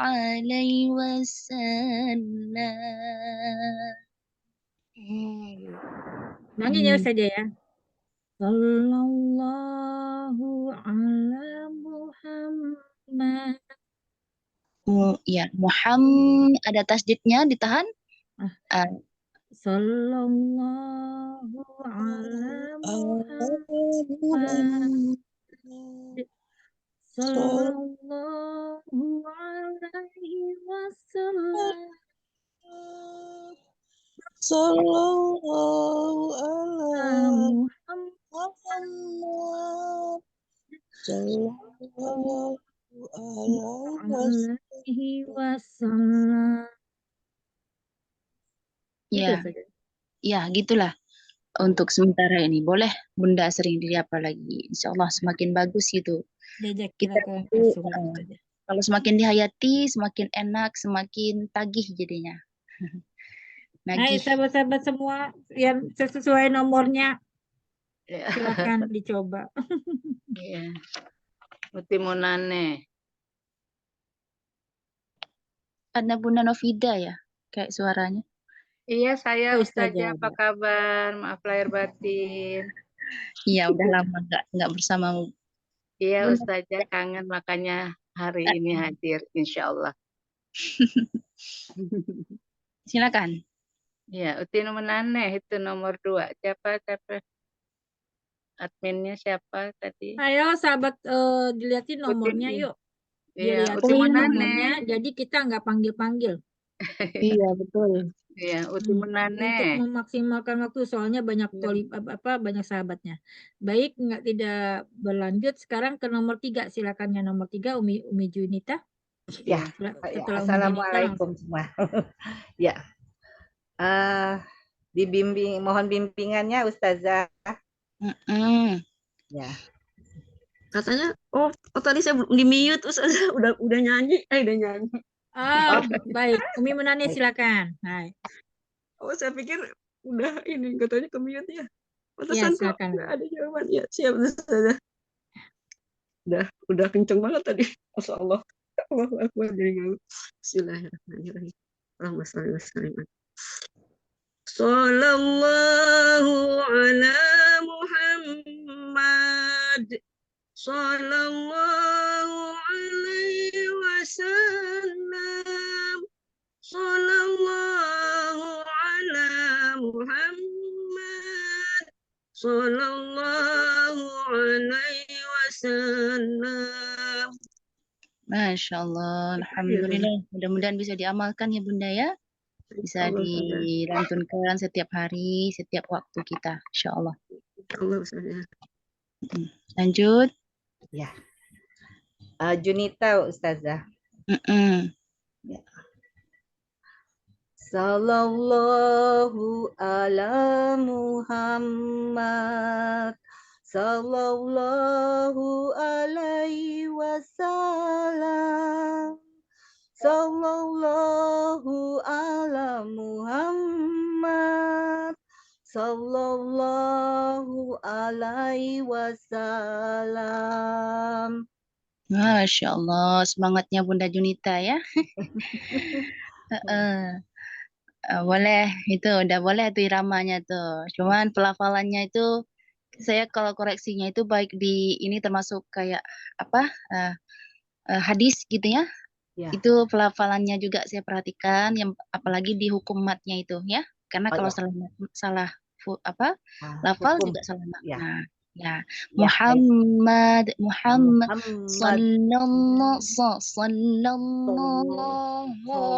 alaihi wasallam. Nangin ya Ustazah ya. Sallallahu ala Muhammad. Ya, Muhammad ada tasdidnya ditahan. Sallallahu ala Muhammad. Sallallahu alaihi wasallam. Sallallahu alaihi Muhammad. Sallallahu alaihi wasallam. Ya, Gitu saja. ya gitulah. Untuk sementara ini boleh Bunda sering dihafal lagi. Insya Allah semakin bagus gitu. Diajak Kita kita ke itu surat saja. kalau semakin dihayati, semakin enak, semakin tagih jadinya. Hai Nagih. sahabat-sahabat semua yang sesuai nomornya Ya. silakan dicoba. Iya. Uti Munane. Ada Bunda Novida ya, kayak suaranya. Iya, saya Ustazah Ustazah. Apa kabar? Maaf lahir batin. Iya, udah lama nggak bersama. Iya, Bunda. Ustazah kangen makanya hari ini hadir, insya Allah. Silakan. Ya, Uti Munane itu nomor 2. Siapa? Adminnya siapa tadi? Ayo sahabat dilihatin nomornya yuk. Iya, Dilihatin Uti Munane. nomornya jadi kita nggak panggil-panggil. Iya, betul. Iya, Uti Untuk Munane. memaksimalkan waktu soalnya banyak banyak sahabatnya. Baik, tidak berlanjut sekarang ke nomor 3. Silakan yang nomor 3 Umi Junita. Ya, Setelah Umi Assalamualaikum semua. Ya, mohon bimbingannya Ustazah. Ya. Katanya, tadi saya di mute, Ustazah udah nyanyi, udah nyanyi. Baik, Umi Munane silakan. Hai. Saya pikir udah ini, katanya ke mute ya. Ya, Pantesan kok silakan. nggak ada jawaban. Ya, siap Ustazah. Udah kenceng banget tadi. Masya Allah. Allahu Akbar dari gaul. Bismillahirrahmanirrahim. Allahumma shalli wa sallim. Sallallahu ala Muhammad. Sallallahu alaihi wasallam. Sallallahu ala Muhammad. Sallallahu alaihi wasallam. Masya Allah, alhamdulillah. Mudah-mudahan bisa diamalkan ya Bunda ya. Bisa dilantunkan setiap hari, setiap waktu kita, insya Allah. Lanjut. Ya. Junita Ustazah. Ya. Sallallahu ala Muhammad. Sallallahu alaihi wasallam. Sallallahu ala Muhammad. Sallallahu alaihi wasallam. Masya Allah, semangatnya Bunda Junita ya. Boleh, itu udah boleh tuh iramanya tuh. Cuman pelafalannya itu saya kalau koreksinya itu baik di ini termasuk kayak apa hadis gitu ya. Ya. Itu pelafalannya juga saya perhatikan, yang apalagi di hukum matnya itu ya. Karena Oh kalau ya. salah lafal Hukum. juga salah Ya. makna. Ya, Ya, baik. Muhammad Muhammad sallallahu sallallahu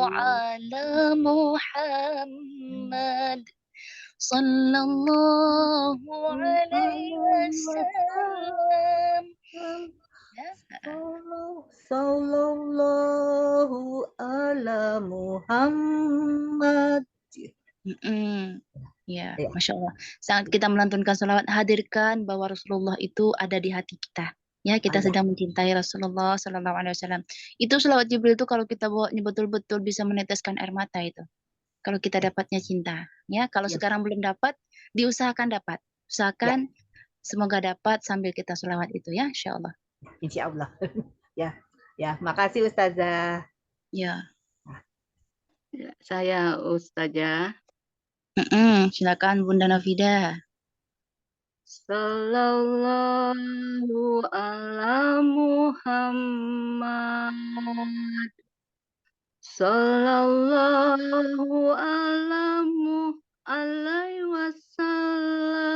ala Muhammad sallallahu alaihi wasallam. Ya, sallallahu ala Muhammad. Ya, Ya. Masya Allah. Saat kita melantunkan salawat, hadirkan bahwa Rasulullah itu ada di hati kita. Ya, kita Ya. sedang mencintai Rasulullah Sallallahu Alaihi Wasallam. Itu salawat Jibril itu kalau kita bawanya betul-betul bisa meneteskan air mata itu. Kalau kita dapatnya cinta. Ya, kalau Ya. sekarang belum dapat, diusahakan dapat. Usahakan, semoga dapat sambil kita salawat itu ya, Insya Allah. Insya Allah. Ya, ya. Makasih Ustazah. Ya. Ya, saya Ustazah. Silakan Bunda Nafida. Sallallahu ala Muhammad. Sallallahu alaihi wasallam.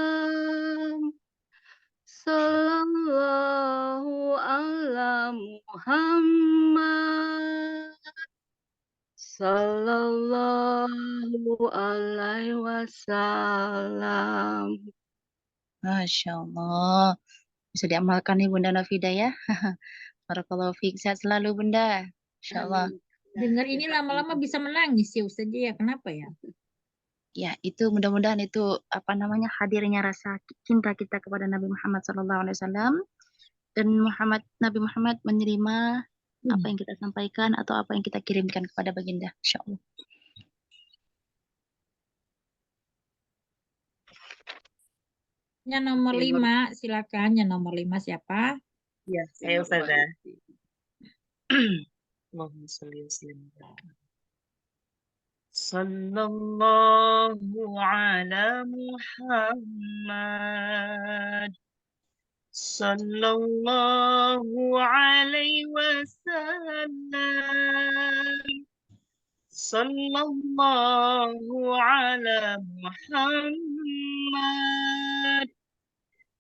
Sallallahu ala Muhammad. Sallallahu alaihi wasallam. Masya Allah. Bisa diamalkan nih Bunda Nafida ya. Barakallahu fiik. Sehat selalu Bunda. Insya Allah. Dengar ini lama-lama bisa menangis ya Ustazah ya. Kenapa ya? Ya, itu mudah-mudahan itu hadirnya rasa cinta kita kepada Nabi Muhammad SAW dan Nabi Muhammad menerima apa yang kita sampaikan atau apa yang kita kirimkan kepada baginda. Insya Allah. Yang nomor 5, silakan. Yang nomor 5 siapa? Ya, saya Ustazah. Allahumma sholli wa sallim. Sallallahu ala Muhammad. Sallallahu alaihi wasallam. Sallallahu ala Muhammad.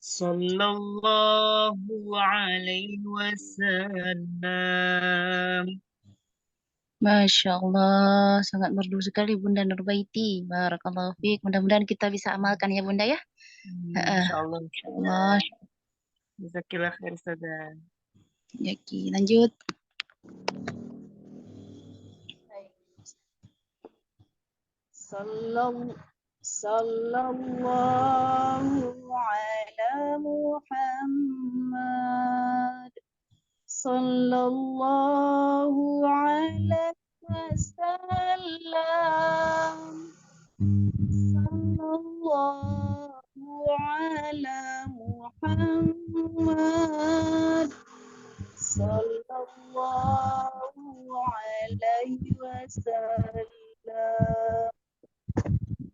Sallallahu alaihi wasallam. Masya Allah, sangat merdu sekali Bunda Nurbaiti. Barakallahu fiik. Mudah-mudahan kita bisa amalkan ya Bunda ya. Insyaallah. Insyaallah. Jazakallah khair Ustazah. Ya, Ki. Lanjut. Sallallahu ala Muhammad. Sallallahu alaihi wasallam. Sallallahu ala Muhammad. Sallallahu alaihi wasallam.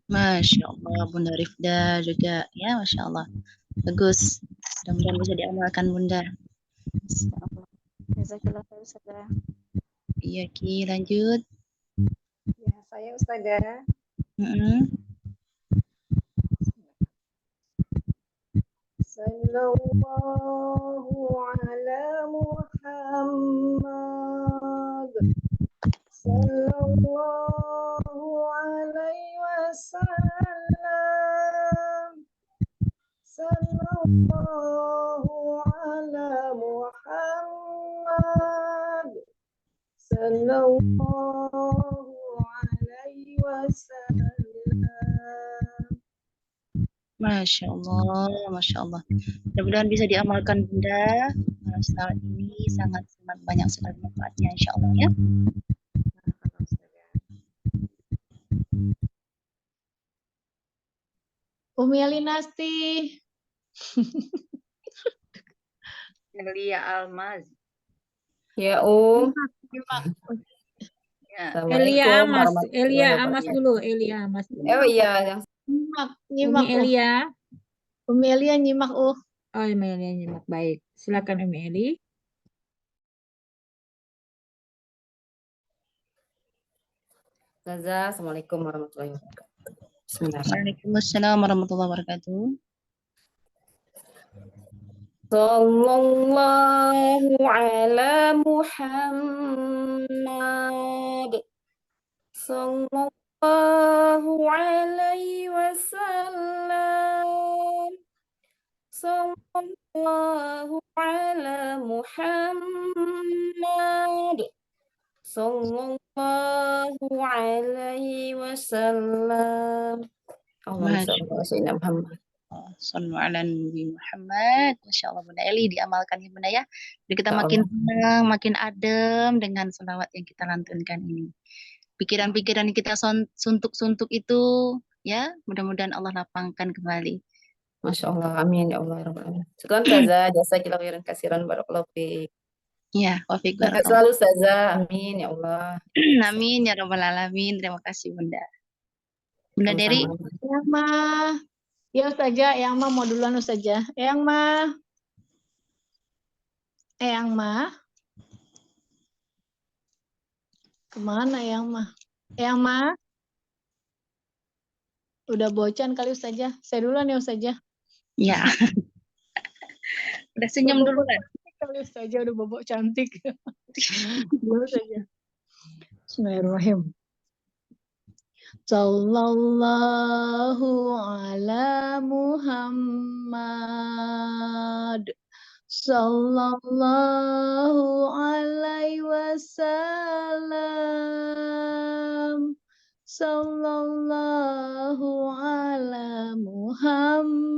Masya Allah, Bunda Rifda juga ya, Masya Allah. Bagus. Mudah-mudahan bisa diamalkan Bunda. Jazakallah khair Ustazah. Iya Ki, lanjut. Ya, saya Ustazah. Sallallahu ala Muhammad. Sallallahu alaihi wasallam. Sallallahu ala Muhammad. Sallallahu alaihi wasallam. Masya Allah, Masya Allah. Mudah-mudahan bisa diamalkan Bunda. Salawat ini sangat-sangat banyak sekali manfaatnya, Insya Allah ya. Umi Alinasti. Elia Almaz. Ya, Ya. Elia Amas dulu. Oh iya, Umi Elia. Umi Elia nyimak. Oh, Umi Elia nyimak. Baik. Silakan Umi Eli. Ustazah, Assalamualaikum warahmatullahi wabarakatuh. Bismillahirrahmanirrahim. Waalaikumsalam warahmatullahi wabarakatuh. Sallallahu ala Muhammad. Sallallahu alaihi wasallam. Sallallahu ala Muhammad. Sallallahu alaihi wasallam. Allahumma Masya shalli ala sayyidina Muhammad. Allah. Sallu ala Nabi Muhammad. Masya Allah Bunda Eli, diamalkan ya Bunda ya. Biar kita Ya makin Allah. tenang, makin adem dengan selawat yang kita lantunkan ini. Pikiran-pikiran yang kita suntuk-suntuk itu ya, mudah-mudahan Allah lapangkan kembali. Masya Allah. Amin ya Allah. Ya Rabbal Alamin. Syukran Ustazah. Jazakillahu khairan kasiran. Barakallahu fiik. Ya, wafiq Sehat barakallah. selalu Ustazah. Amin ya Allah. Amin ya Rabbal Alamin. Terima kasih Bunda. Bunda Dery, Sama-sama. Yang mah. Ya Ustazah, yang mah mau duluan Ustazah. Yang mah. Yang mah. Kemana yang mah? Yang mah. Udah bocan kali Ustazah. Saya duluan ya Ustazah. ya. Udah senyum dulu kan? Kali Ustazah udah bobok cantik. Dulu saja. Bismillahirrahmanirrahim. Sallallahu ala Muhammad. Sallallahu alaihi wasallam. Sallallahu ala Muhammad.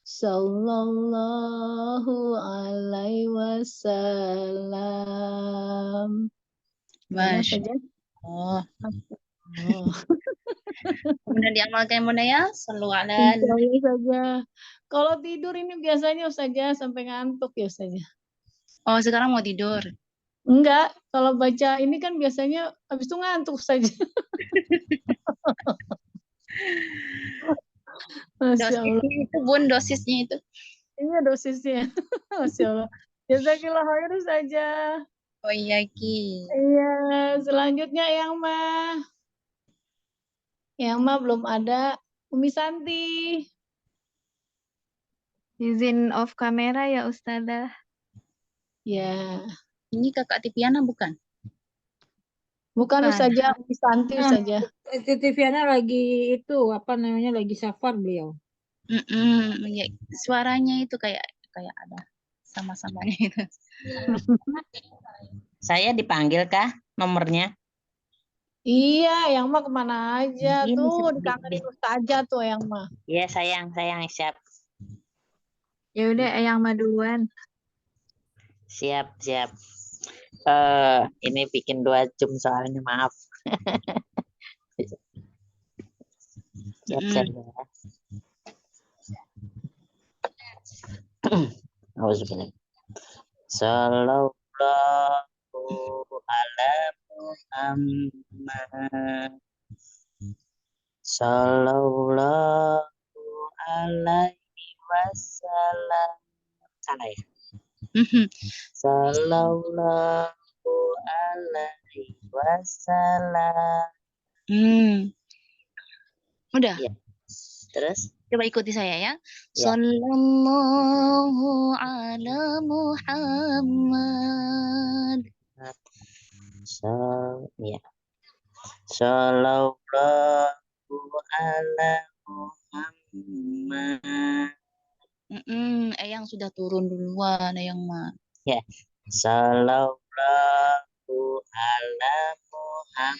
Sallallahu alaihi wasallam. Mana Masya saja? Allah. Oh. Kemudian diamalkan Bunda ya. Sallu ala Insya Allah saja. Kalau tidur ini biasanya saja sampai ngantuk ya saja. Oh, sekarang mau tidur. Enggak, kalau baca ini kan biasanya habis itu ngantuk saja. Masya Allah. Dosisnya itu Bun, dosisnya itu. Ini dosisnya. Masya Allah. Jazakillah khair saja. Oh iya Ki. Iya, selanjutnya yang mah. Yang mah belum ada. Umi Santi. Izin off kamera ya Ustazah. Ya. Ini kakak Tipiana bukan? Bukan Ustazah, Umi Santi Ustazah. Tiviana lagi itu apa namanya lagi safar beliau. Ya, suaranya itu kayak ada sama-samanya itu. Saya dipanggil kah nomornya? Iya, yang mah kemana aja Ini tuh dikangenin Ustazah tuh yang mah. Iya sayang siap. Ya udah yang mah duluan. Siap. Ini bikin 2 jam soalnya maaf. Siap saya. Auzubillah. Sallallahu ala Muhammad. Sallallahu alaihi wasallam. Salah ya? Sallallahu alaihi wasallam. Udah. Ya. Terus? Coba ikuti saya ya. Sallallahu ala Muhammad. Ya. Sallallahu ala Muhammad. Eyang sudah turun duluan, Eyang mah. Ya. Sallallahu ala Muhammad.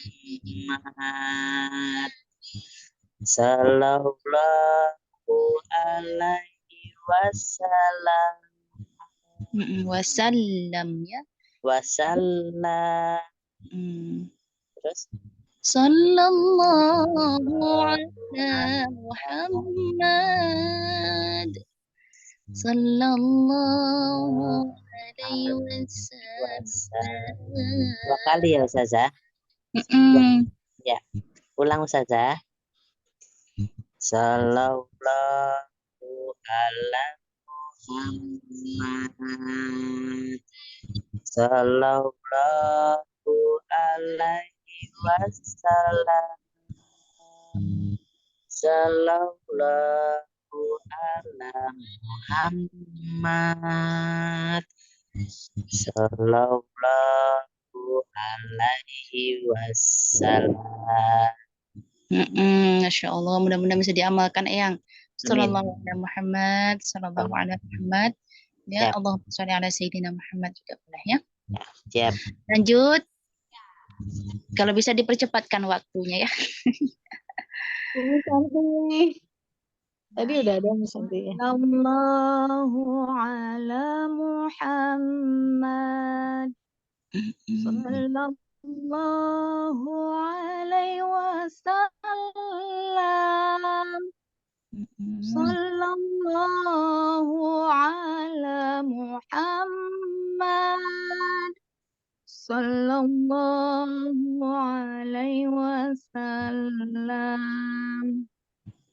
Sallallahu alaihi wasallam. Wasallam ya. Wasallam. Terus? Sallallahu ala Muhammad. Sallallahu alaihi wasallam. 2 kali ya Ustazah? Ya. Ulang Ustazah. Sallallahu ala Muhammad. Sallallahu alaihi wasallam. Sallallahu ala Muhammad. Sallallahu alaihi wasallam. Masya Allah, mudah-mudahan bisa diamalkan Eyang. Amin. Sallallahu alaihi Muhammad, sallallahu alaihi Muhammad. Ya, Siap. Allahumma sholli ala Sayyidina Muhammad juga boleh ya. Siap. Lanjut. Kalau bisa dipercepatkan waktunya ya. Umi Santi. Tadi udah ada Umi Santi ya. Sallallahu ala Muhammad. Sallallahu alaihi wasallam. Sallallahu ala Muhammad. Sallallahu alaihi wasallam.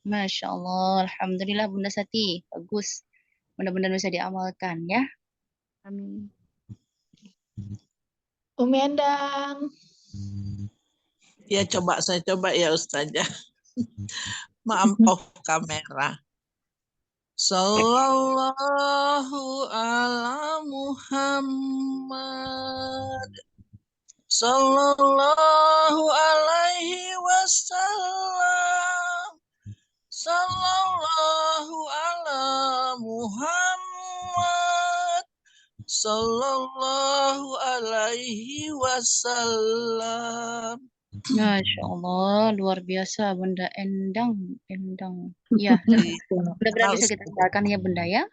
Masya Allah, Alhamdulillah Bunda Sati, bagus. Mudah-mudahan bisa diamalkan ya. Amin. Umi Endang. Ya coba saya coba ya Ustazah. Maaf off kamera. Sallallahu ala Muhammad. Sallallahu alaihi wasallam. Sallallahu ala Muhammad. Sallallahu alaihi wasallam. Masya Allah, luar biasa Bunda Endang. Ya, mudah-mudahan bisa kita amalkan ya Bunda ya.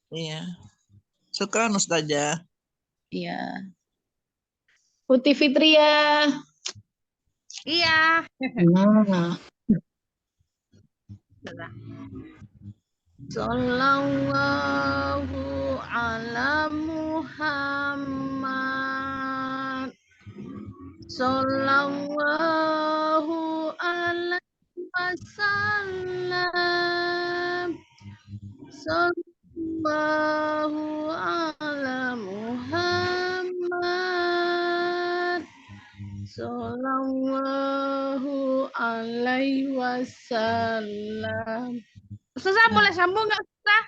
Iya. Syukran Ustazah. Iya. Putih Fitria. Iya. Sallallahu ala Muhammad. Sallallahu alaihi wasallam. Sallallahu ala Muhammad. Sallallahu alaihi wasallam. Ustazah boleh sambung nggak Ustazah?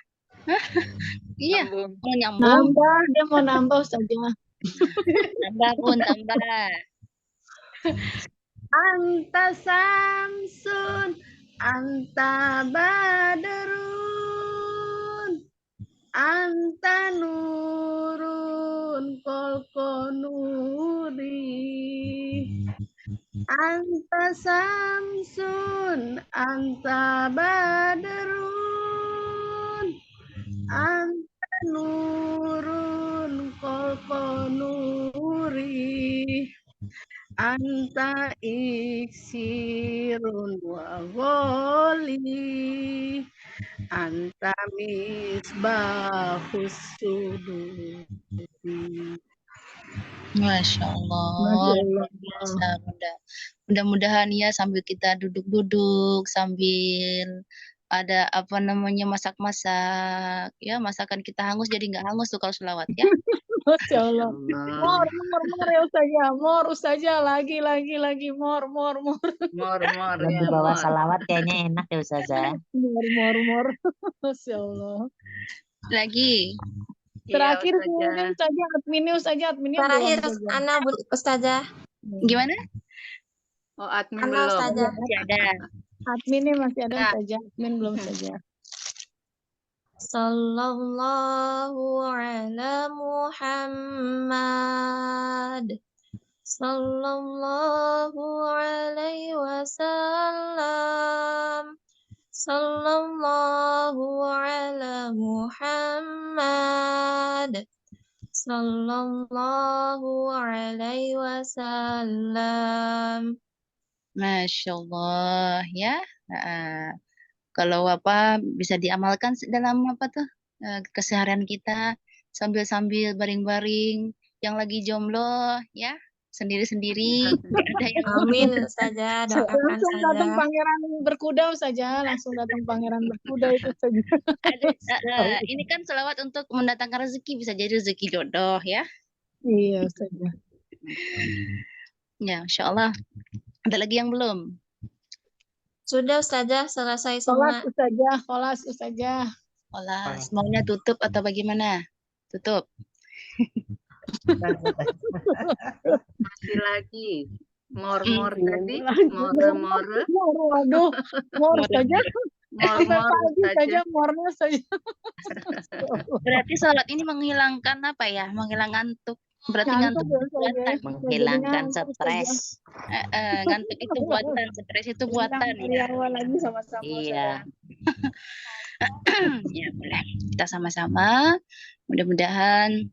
Iya, mau nyambung. Nambah, dia mau nambah Ustazah. Tambah pun, tambah. Anta samsun, anta badrun, anta nurun kol nuri. Anta samsun, anta badrun, anta nurun kol nuri. Anta iksirun wa gholi. Anta misbahus suduri. Masya Allah, Masya luar biasa Bunda. Mudah-mudahan ya sambil kita duduk-duduk, sambil ada apa namanya masak-masak, ya masakan kita hangus jadi nggak hangus tuh kalau selawat ya. Masya Allah. Mor ya Ustazah. Mor Ustazah. Lagi. Mor. Mor Lagi ya, bawa mor. salawat kayaknya enak ya Ustazah. Mor. Masya Allah. Lagi. Terakhir Iya, kemudian Ustazah. adminnya Ustazah. Adminnya Terakhir belum Ustazah. Ana Ustazah. Gimana? Oh, admin Ana belum. Ustazah. Masih ada. Adminnya masih ada Ustazah. Admin belum Ustazah. Sallallahu ala Muhammad. Sallallahu alaihi wasallam. Sallallahu ala Muhammad. Sallallahu alaihi wasallam. Masya Allah ya. Kalau apa bisa diamalkan dalam apa tuh keseharian kita sambil-sambil baring-baring, yang lagi jomblo ya sendiri-sendiri. Nggak ada yang Amin Ustazah, doakan Langsung datang saja. pangeran berkuda Ustazah. Langsung datang pangeran berkuda itu Ustazah. ini kan selawat untuk mendatangkan rezeki, bisa jadi rezeki jodoh ya. Iya Ustazah. Ya, Masya Allah. Ada lagi yang belum? Sudah Ustazah, selesai Sholat semua. Ustazah, sholat Ustazah. Olah, maunya tutup atau bagaimana? Tutup. Masih lagi. Mor-mor tadi. Lagi. More-more. Waduh, mor saja. Sampai Mor-mor pagi saja. saja mornya saja. Berarti sholat ini menghilangkan apa ya? Menghilangkan ngantuk. Berarti Ngantuk ngantuk ya itu Ustazah. buatan. Menghilangkan Ngantuk saja. stres. Ngantuk itu buatan, stres itu buatan. Dari Ya. awal lagi sama-sama Iya. Ya, boleh. Kita sama-sama. Mudah-mudahan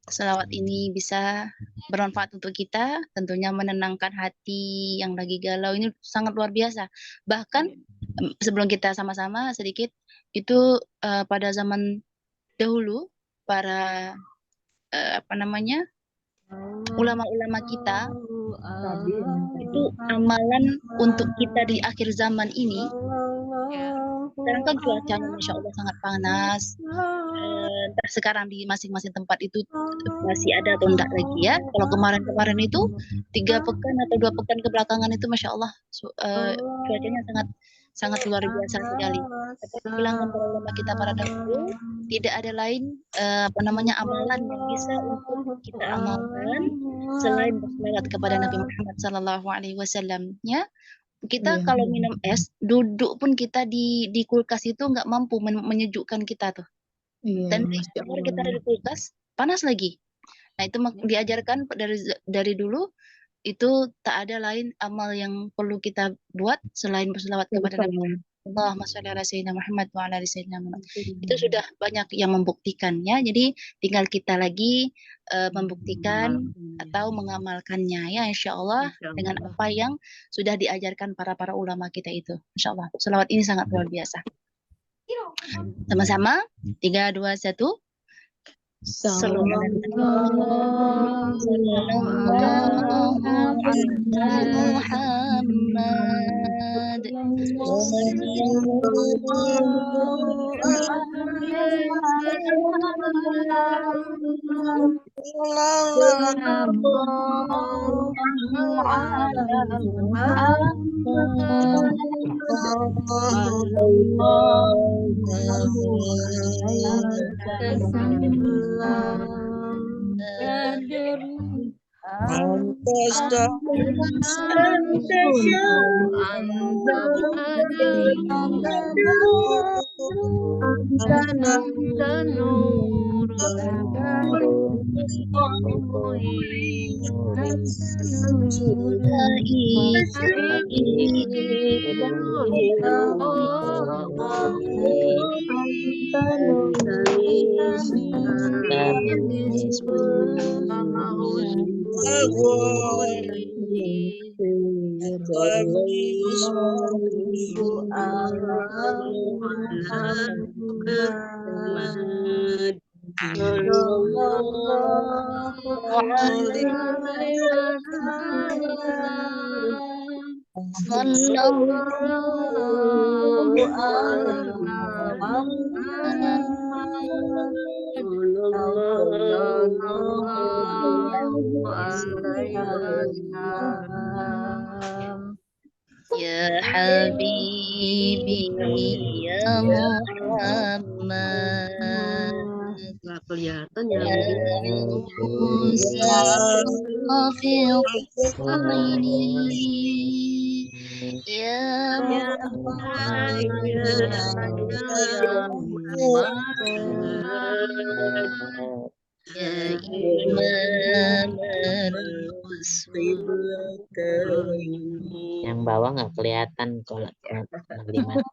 selawat ini bisa bermanfaat untuk kita, tentunya menenangkan hati yang lagi galau. Ini sangat luar biasa. Bahkan sebelum kita sama-sama sedikit, itu pada zaman dahulu para ulama-ulama kita itu amalan untuk kita di akhir zaman ini. Sekarang kan cuacanya Masya Allah sangat panas. Entah sekarang di masing-masing tempat itu masih ada atau enggak lagi ya. Kalau kemarin-kemarin itu 3 pekan atau 2 pekan kebelakangan itu Masya Allah cuacanya sangat luar biasa sekali. Tapi bilangkan para ulama kita para dahulu, tidak ada lain amalan yang bisa untuk kita amalkan selain berselawat kepada Nabi Muhammad SAW. Ya, kita kalau minum es, duduk pun kita di kulkas itu nggak mampu menyejukkan kita tuh. Dan kalau kita ada di kulkas, panas lagi. Nah itu diajarkan dari dulu, itu tak ada lain amal yang perlu kita buat selain berselawat kepada Nabi Muhammad. Allahumma sholli ala sayyidina Muhammad wa ala ali sayyidina Muhammad. Itu sudah banyak yang membuktikan ya. Jadi tinggal kita lagi membuktikan atau mengamalkannya ya, insya Allah dengan apa yang sudah diajarkan para ulama kita itu. Insya Allah. Selawat ini sangat luar biasa. Sama-sama. 3, 2, 1. Ya Habibi ya Muhammad, nggak kelihatan ya. Yang bawah nggak kelihatan kalau kalimat.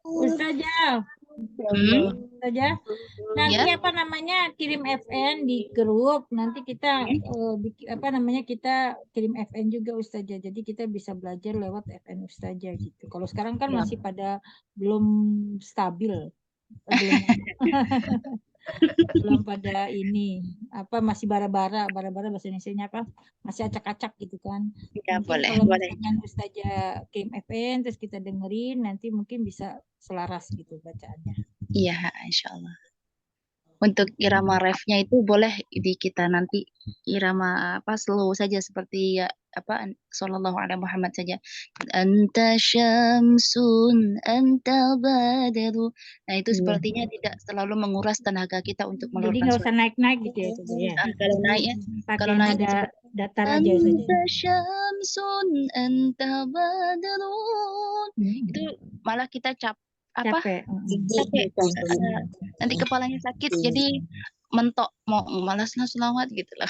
Ustazah, Ustazah. Nanti Ya. apa namanya kirim FN di grup. Nanti kita kita kirim FN juga Ustazah. Jadi kita bisa belajar lewat FN Ustazah gitu. Kalau sekarang kan masih pada belum stabil, belum pada ini masih bara-bara bahasa Indonesianya apa? Masih acak-acak gitu kan. Ya, Mungkin boleh, kalau boleh. misalkan Ustazah kirim FN terus kita dengerin nanti mungkin bisa selaras gitu bacaannya. Iya, insya Allah. Untuk irama refnya itu boleh di kita nanti irama slow saja seperti sallallahu alaihi Muhammad saja. Anta syamsun anta badru. Nah, itu sepertinya tidak terlalu menguras tenaga kita untuk Jadi mengeluarkan nggak suara. usah naik-naik gitu ya Ustazah ya. Kalau naik ya, Pakai kalau naik nada seperti datar aja Ustazah. anta syamsun anta badru. Itu malah kita Capek. capek. Nanti kepalanya sakit jadi mentok mau malas selawat gitu lah.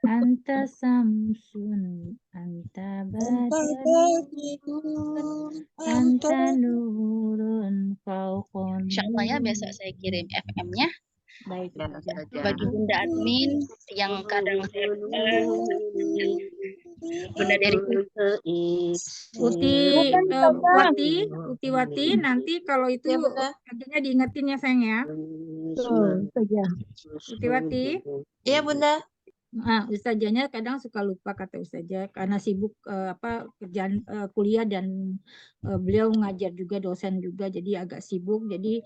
Anta samsun, anta badrun, anta nurun fauqun. Insyaallah ya besok saya kirim FM-nya. Baik. Bagi Bunda admin yang kadang saya Bunda dari Utiwati nanti kalau itu adanya diingetin ya sayang ya. Utiwati. Iya Bunda. Nah, Ustazahnya kadang suka lupa kata Ustazah karena sibuk kerjaan kuliah dan beliau ngajar juga dosen juga jadi agak sibuk jadi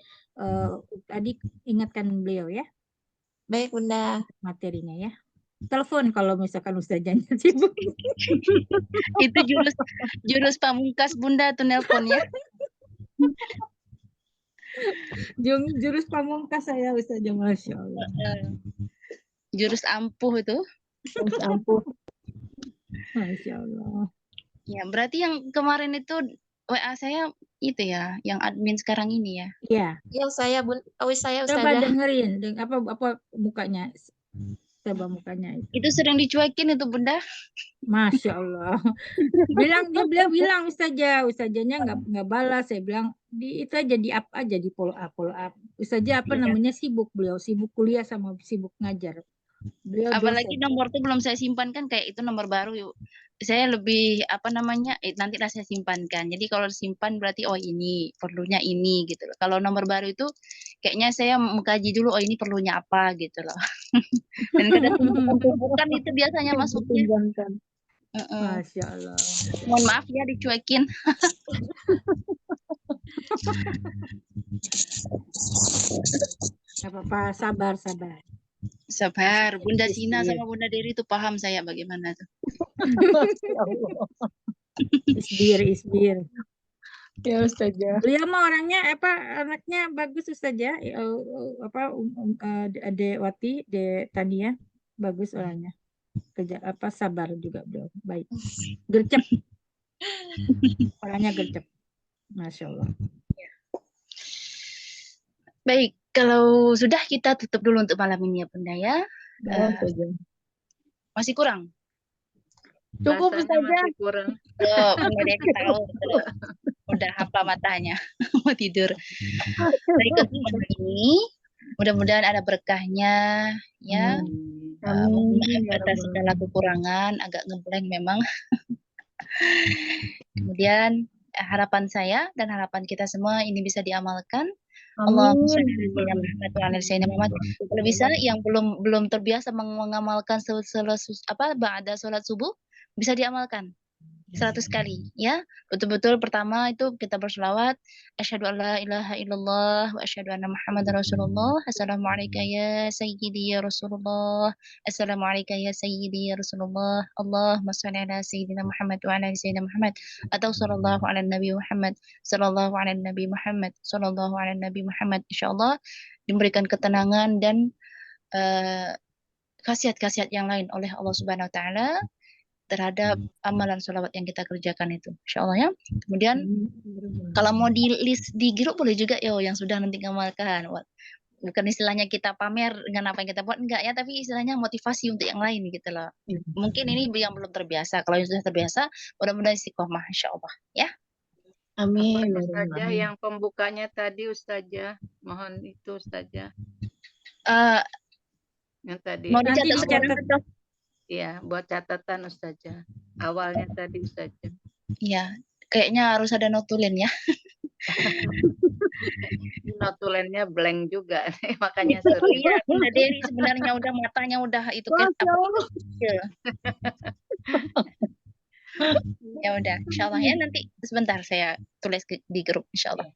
tadi ingatkan beliau ya. Baik Bunda. Materinya ya. Telepon kalau misalkan Ustazahnya sibuk. Itu jurus pamungkas Bunda tuh nelponnya. Jurus pamungkas saya Ustazah, Masya Allah. Jurus ampuh itu. Jurus ampuh. Masya Allah. Ya, berarti yang kemarin itu WA saya itu ya, yang admin sekarang ini ya. Iya. Iya saya Coba Ustazah. dengerin apa mukanya. Coba mukanya itu. Itu sedang dicuekin itu Bunda. Masya Allah. Beliau bilang Ustazahnya nggak balas. Saya bilang itu aja di up aja di follow up. Ustazah namanya sibuk beliau sibuk kuliah sama sibuk ngajar. Beliau Apalagi dosen. nomor tuh belum saya simpan kan kayak itu nomor baru yuk. Saya lebih nantilah saya simpankan. Jadi kalau simpan berarti ini perlunya ini gitu loh. Kalau nomor baru itu kayaknya saya mengkaji dulu ini perlunya apa gitu loh. Dan kadang bukan itu biasanya masuknya. Masya Allah. Mohon maaf ya dicuekin. Gak apa-apa, sabar. Sabar, Bunda Sina sama Bunda Dery itu paham saya bagaimana tuh. Isbir. Ya Ustazah. Beliau mah orangnya anaknya bagus Ustazah. Adek Wati, Dek Tania bagus orangnya. Sabar juga beliau. Baik. Gercep. Orangnya gercep. Masya Allah. Baik, kalau sudah kita tutup dulu untuk malam ini ya Bunda ya. Masih kurang? Cukup Rasanya Ustazah. masih kurang. Bunda Dery tahu udah hafal matanya mau tidur. Berikut malam ini mudah-mudahan ada berkahnya ya. Mohon maaf atas segala kekurangan, agak ngeblank memang. Kemudian harapan saya dan harapan kita semua ini bisa diamalkan. Allahumma shalli ala Muhammad wa ala sayyidina Muhammad. Kalau bisa yang belum terbiasa mengamalkan ba'da sholat subuh bisa diamalkan 100 kali ya. Betul-betul pertama itu kita berselawat asyhadu alla ilaha illallah wa asyhadu anna muhammadar rasulullah. Assalamualaikum ya sayyidi ya Rasulullah. Assalamualaikum ya sayyidi ya Rasulullah. Allahumma shalli ala sayyidina Muhammad wa ala sayyidina Muhammad. Atau sallallahu ala nabi Muhammad, sallallahu ala nabi Muhammad, sallallahu ala nabi Muhammad. Insyaallah diberikan ketenangan dan khasiat-khasiat yang lain oleh Allah Subhanahu wa taala terhadap amalan sholawat yang kita kerjakan itu, insya Allah ya. Kemudian kalau mau di list di grup boleh juga yang sudah nanti ngamalkan. Bukan istilahnya kita pamer dengan apa yang kita buat enggak ya, tapi istilahnya motivasi untuk yang lain gitu loh. Mungkin ini yang belum terbiasa. Kalau yang sudah terbiasa, mudah-mudahan istiqomah insya Allah ya. Amin. Ustazah yang pembukanya tadi Ustazah, mohon itu Ustazah Eh, yang tadi. mau Nanti dicatat sekarang dicatat. atau? Iya, buat catatan Ustazah. Awalnya tadi Ustazah. Iya, kayaknya harus ada notulen ya. Notulennya blank juga nih, makanya seru. Iya, Bunda Dewi sebenarnya udah matanya udah itu kan Masya Allah. Ya udah, insyaallah ya nanti sebentar saya tulis di grup insyaallah.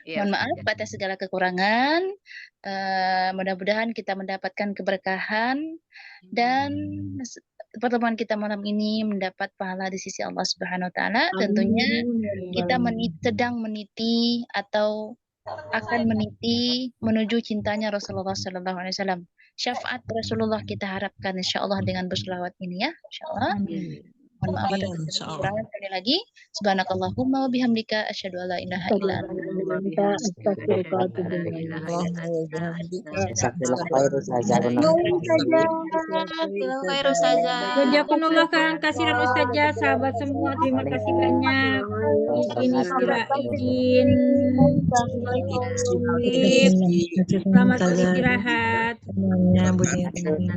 Iya, Mohon maaf atas segala kekurangan. Mudah-mudahan kita mendapatkan keberkahan dan pertemuan kita malam ini mendapat pahala di sisi Allah Subhanahu wa taala. Tentunya kita sedang meniti atau akan meniti menuju cintanya Rasulullah sallallahu alaihi wasallam. Syafaat Rasulullah kita harapkan insyaallah dengan berselawat ini ya, insyaallah. Mohon maaf atas Iya, segala insyaallah. kekurangan sekali lagi. Subhanakallahumma wa bihamdika asyhadu an la ilaha illa anta Astagfirullah wa atubu ilaik. Jazakallah khair Ustazah. Boleh saja. Khair Ustazah. Jazakumullah khairan kasiran Ustazah, sahabat semua. Terima kasih banyak. Izin izin selamat beristirahat. Semuanya, Bu Dewi.